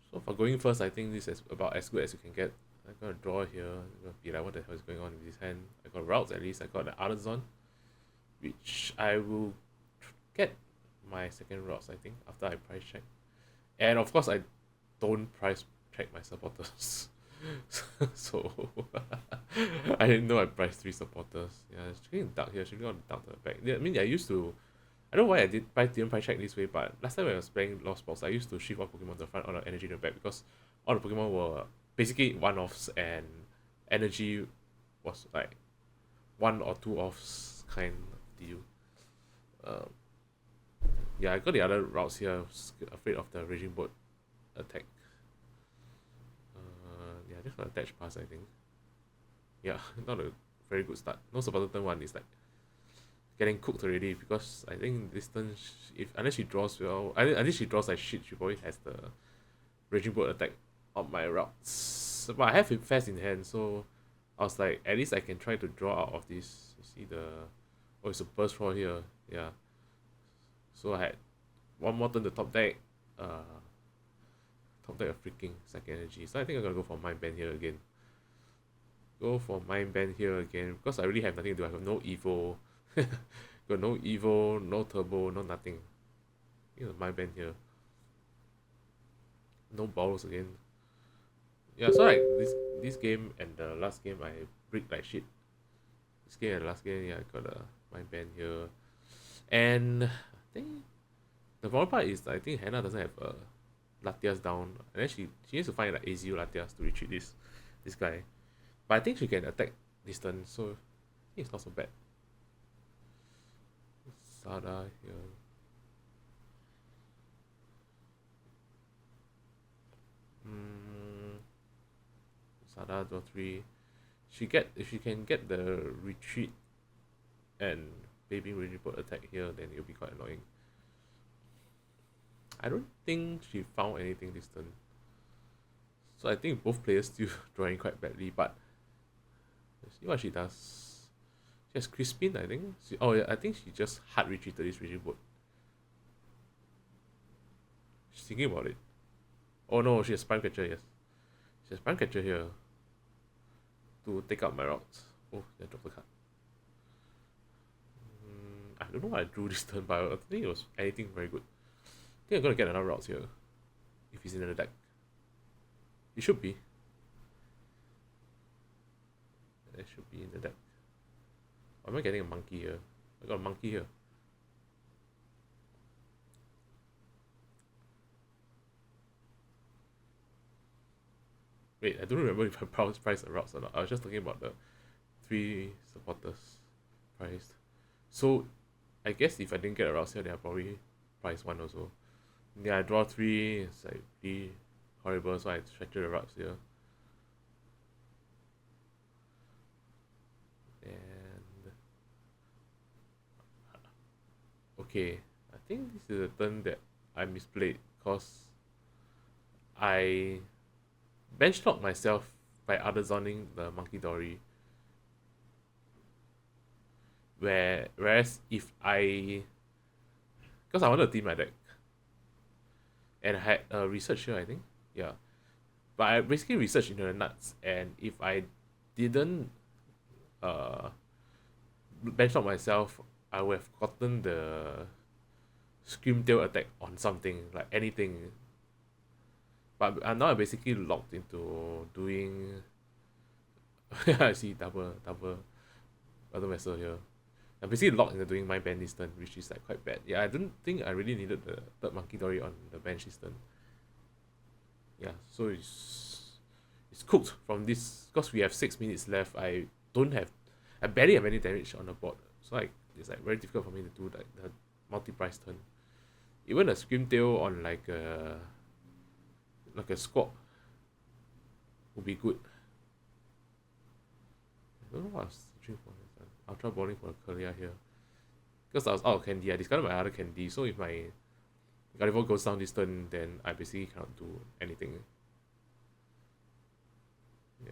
So for going first, I think this is about as good as you can get. I'm gonna draw here. I'm gonna be like, what the hell is going on with this hand? I got routes at least. I got the Artisan, which I will get my second routes, I think, after I price check. And of course, I don't price check my supporters. So I didn't know I priced 3 supporters. Yeah, she's getting dark here. She's going to dark to the back. Yeah, I mean, I don't know why didn't price check this way, but last time when I was playing Lost Box, I used to shift one Pokemon to the front, all the energy to the back, because all the Pokemon were basically one-offs, and energy was like 1 or 2 offs kind of deal. Um, yeah, I got the other routes here. I was afraid of the Raging Bolt attack. Yeah, just got attach pass, I think. Yeah, not a very good start. No supporter turn 1 is like getting cooked already, because I think this turn, unless she draws well, unless she draws like shit, she probably has the Raging Bolt attack on my routes. But I have him fast in hand, so I was like, at least I can try to draw out of this. You see it's a burst roar here. Yeah. So I had one more turn to top deck. Top deck a freaking second energy. So I think I'm gonna go for Mind Bend here again. Because I really have nothing to do. I have no evo. Got no evo, no turbo, no nothing. Mind Bend here. No balls again. Yeah, so like this game and the last game I brick like shit. This game and the last game, yeah, I got a Mind Bend here. And I think the problem part is I think Hannah doesn't have Latias down. And then she needs to find like AZU Latias to retreat this guy. But I think she can attack distance, so I think it's not so bad. Sada here. Sada draw 3. If she can get the retreat and baby Raging Bolt attack here, then it'll be quite annoying. I don't think she found anything this turn. So I think both players still drawing quite badly, but let's see what she does. She has Crispin, I think. I think she just hard retreated this Raging Bolt. She's thinking about it. Oh no, she has Spine Catcher, yes. She has Spine Catcher here to take out my routes. Oh, I dropped the card. I don't know what I drew this turn, but I don't think it was anything very good. I think I'm gonna get another routes here. If he's in the deck. He should be. It should be in the deck. Or am I getting a monkey here? I got a monkey here. Wait, I don't remember if I priced the routes or not. I was just talking about the 3 supporters priced. So I guess if I didn't get a routes here, then I'll probably price 1 also. Yeah, I draw 3, it's like pretty horrible, so I stretch the routes here. And okay, I think this is a turn that I misplayed, because I benchlocked myself by other zoning the Monkey Dory. Whereas if because I wanted to team my deck, and I had a research here, I think. Yeah. But I basically researched into the nuts, and if I didn't benchmark myself, I would have gotten the Screamtail attack on something, like anything. But now I'm basically locked into doing I see double vessel here. I'm basically locked into doing my bench this turn, which is like quite bad. Yeah, I don't think I really needed the third Monkey Dory on the bench this turn. Yeah, so it's cooked from this, because we have 6 minutes left. I barely have any damage on the board, so it's like very difficult for me to do like the multi-price turn. Even a Screamtail on like a squawk would be good. I don't know what I was searching for. Ultra Bowling for a Kalia here. Because I was out of candy, I discarded my other candy, so if my Gardevoir goes down this turn, then I basically cannot do anything. Yeah,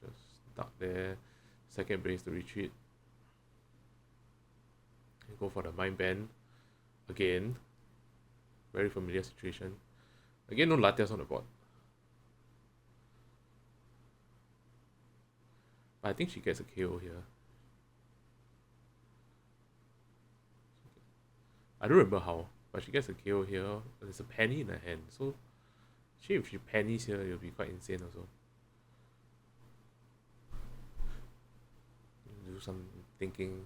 just stuck there. Second base to retreat. And go for the Mind Bend. Again. Very familiar situation. Again, no Latias on the board. But I think she gets a KO here. I don't remember how, but she gets a KO here. There's a penny in her hand, so if she pennies here, it'll be quite insane also. do some thinking.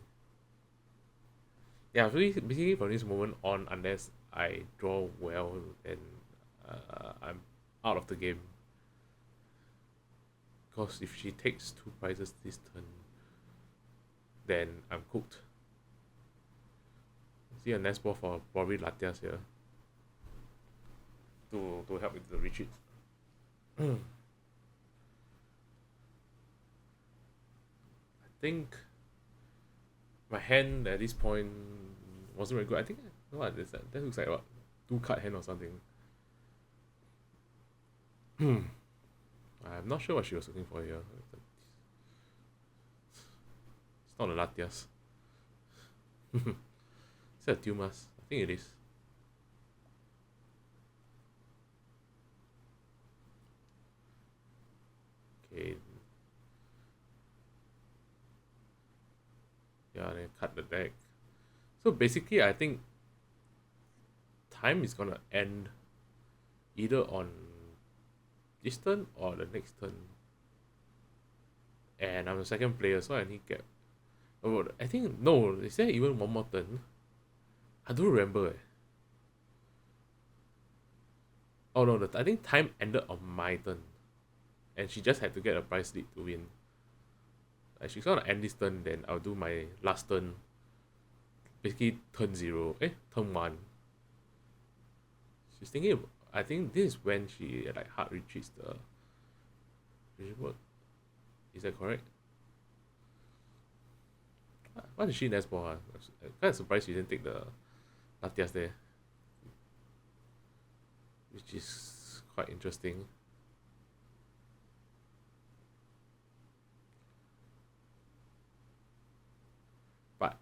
Yeah, basically from this moment on, unless I draw well, then I'm out of the game. Because if she takes 2 prizes this turn, then I'm cooked. See a nest ball for probably Latias here to help with the retreat. I think my hand at this point wasn't very good. I think what is that? That looks like what? 2-card hand or something. I'm not sure what she was looking for here. It's not a Latias. Is that a Tumas? I think it is. Okay. Yeah, then cut the deck. So basically, I think time is gonna end either on this turn or the next turn. And I'm the second player, so I need to get. Oh, I think no. Is there even one more turn? I don't remember. Oh no, I think time ended on my turn, and she just had to get a prize lead to win. Like she's gonna end this turn, then I'll do my last turn. Basically, turn 0. Turn 1. She's thinking. I think this is when she like hard retreats the visual. Is that correct? Why did she nest ball? I'm kind of surprised she didn't take the Latias there, which is quite interesting. But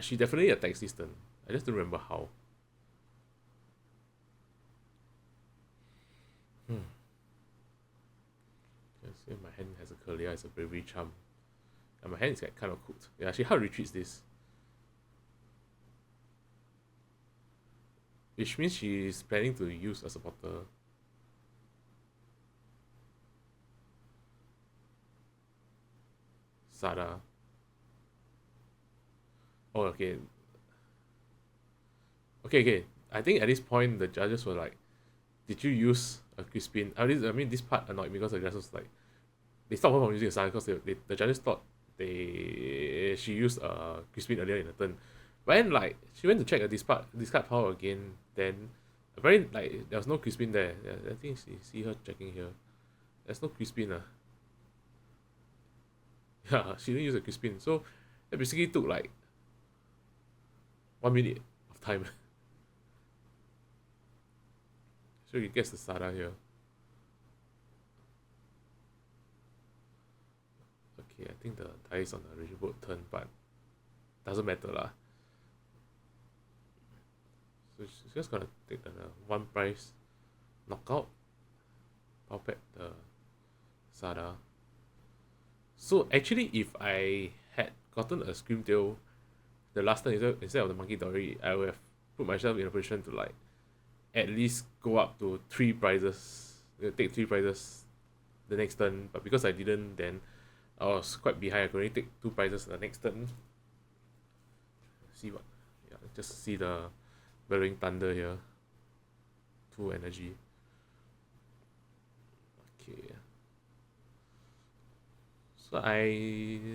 she definitely attacks this turn. I just don't remember how. See, my hand has a Curlia, it's a bravery charm. And my hand is like kind of cooked. Yeah, she hard retreats this. Which means she's planning to use a supporter. Sada. Oh, okay. Okay. I think at this point the judges were like, did you use a Crispin? I mean this part annoyed me because the judges like they stopped her from using a Sada because the judges thought she used a Crispin earlier in the turn. But then like she went to check a discard pile again, then apparently like there was no Crispin there. Yeah, I think you see her checking here. There's no Crispin. Yeah, she didn't use a Crispin. So it basically took like 1 minute of time. So he gets the Sada here. Okay, I think the die is on the original boat turn, but doesn't matter lah. So she's just gonna take the 1 prize knockout. Power pet the Sada. So actually, if I had gotten a Screamtail the last turn instead of the Monkey Dory, I would have put myself in a position to like at least go up to 3 prizes. Take 3 prizes the next turn, but because I didn't, then I was quite behind. I could only take 2 prizes the next turn. See what? Yeah, just see the Bellowing Thunder here. 2 energy. Okay. So I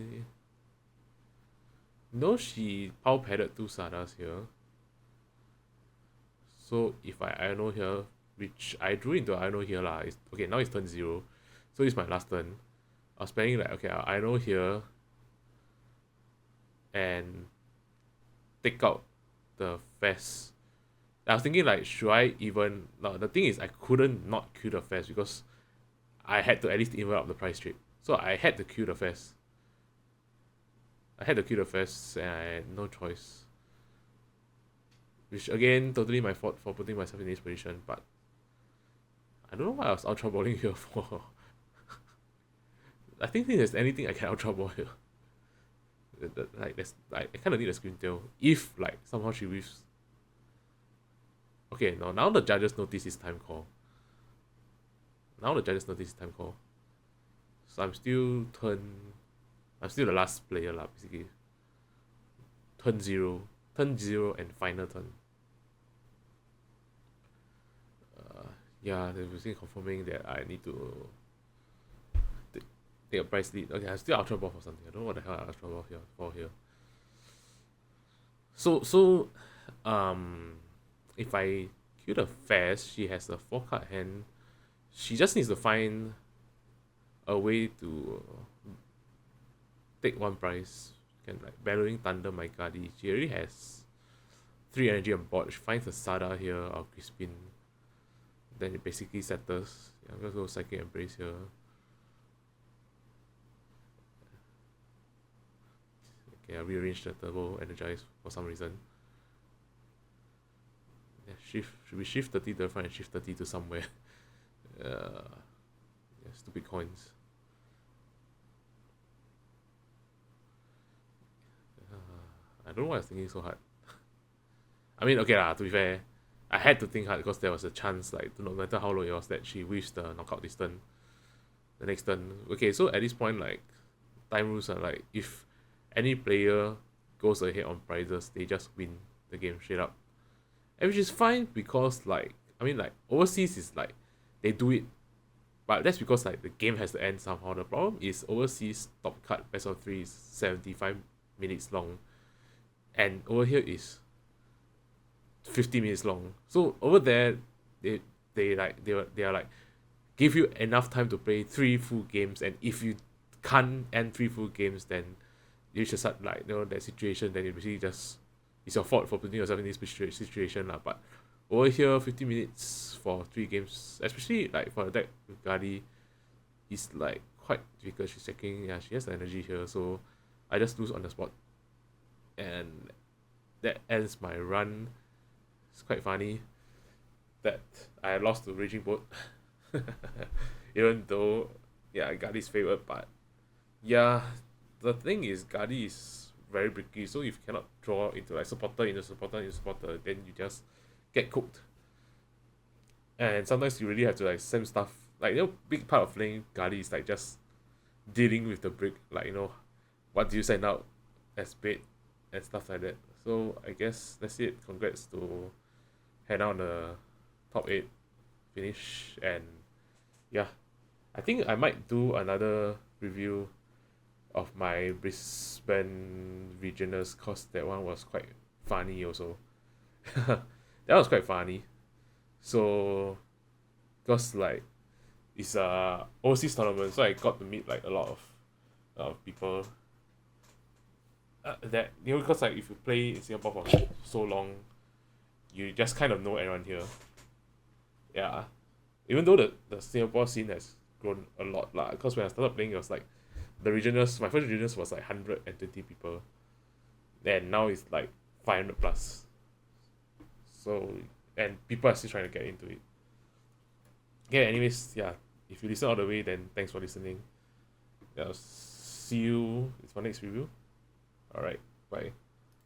know she power padded 2 Sadas here. So if I Iono here, which I drew into Iono here lah. Okay, now it's turn 0. So it's my last turn. I was planning like, okay, I'll Iono here and take out the Fest. I was thinking like, should I even... No, the thing is I couldn't not kill the Fest because I had to at least even up the price trade. So I had to kill the Fest. And I had no choice. Which again, totally my fault for putting myself in this position, but I don't know why I was ultra balling here for. I think if there's anything I can ultra ball here. I kind of need a Screamtail if like somehow she whiffs. Okay, now the judges notice his time call. So I'm still turn I'm still the last player lah, basically. Turn zero and final turn. Yeah, they're basically confirming that I need to take a price lead. Okay, I'm still ultra ball for something. I don't know what the hell I ultra ball here. So if I kill the fast, she has a 4-card hand. She just needs to find a way to take one prize. Can like Bellowing Thunder my Guardi. She already has 3 energy on board. She finds a Sada here or Crispin. Then it basically settles. Yeah, I'm gonna go Psychic Embrace here. Okay, I rearranged the Turbo Energize for some reason. Yeah, should we shift 30 to the front and shift 30 to somewhere? Yeah, stupid coins. I don't know why I was thinking so hard. I mean, okay lah, to be fair, I had to think hard because there was a chance, like, no matter how low it was, that she whiffs the knockout this turn. The next turn. Okay, so at this point, like, time rules are like, if any player goes ahead on prizes, they just win the game straight up. And which is fine because, like, I mean, like, overseas is like, they do it, but that's because, like, the game has to end somehow. The problem is overseas top cut best of 3 is 75 minutes long, and over here is 50 minutes long. So over there, they are like, give you enough time to play 3 full games, and if you can't end 3 full games, then you should start, like, that situation. Then it basically just, it's your fault for putting yourself in this situation lah. But over here, 50 minutes for 3 games, especially like for a deck with Guardi, is like quite difficult. She's checking, yeah, she has the energy here, so I just lose on the spot, and that ends my run. It's quite funny that I lost to Raging Boat. Even though, yeah, Guardi's favored, but yeah, the thing is Guardi is very bricky, so if you cannot draw into like supporter, then you just get cooked. And sometimes you really have to like same stuff. Like, big part of playing Guardi is like just dealing with the brick, like, what do you send out as bait and stuff like that. So I guess that's it. Congrats to Hannah on the top 8 finish, and yeah, I think I might do another review of my Brisbane regionals, cause that one was quite funny also. That was quite funny. So, cause like it's a overseas tournament, so I got to meet like a lot of people. That because like if you play in Singapore for so long, you just kind of know everyone here. Yeah, even though the Singapore scene has grown a lot lah. Because when I started playing, it was like the regionals. My first regionals was like 120 people, and now it's like 500 plus. So, and people are still trying to get into it. Yeah. Anyways, yeah. If you listen all the way, then thanks for listening. I'll see you for next review. All right. Bye.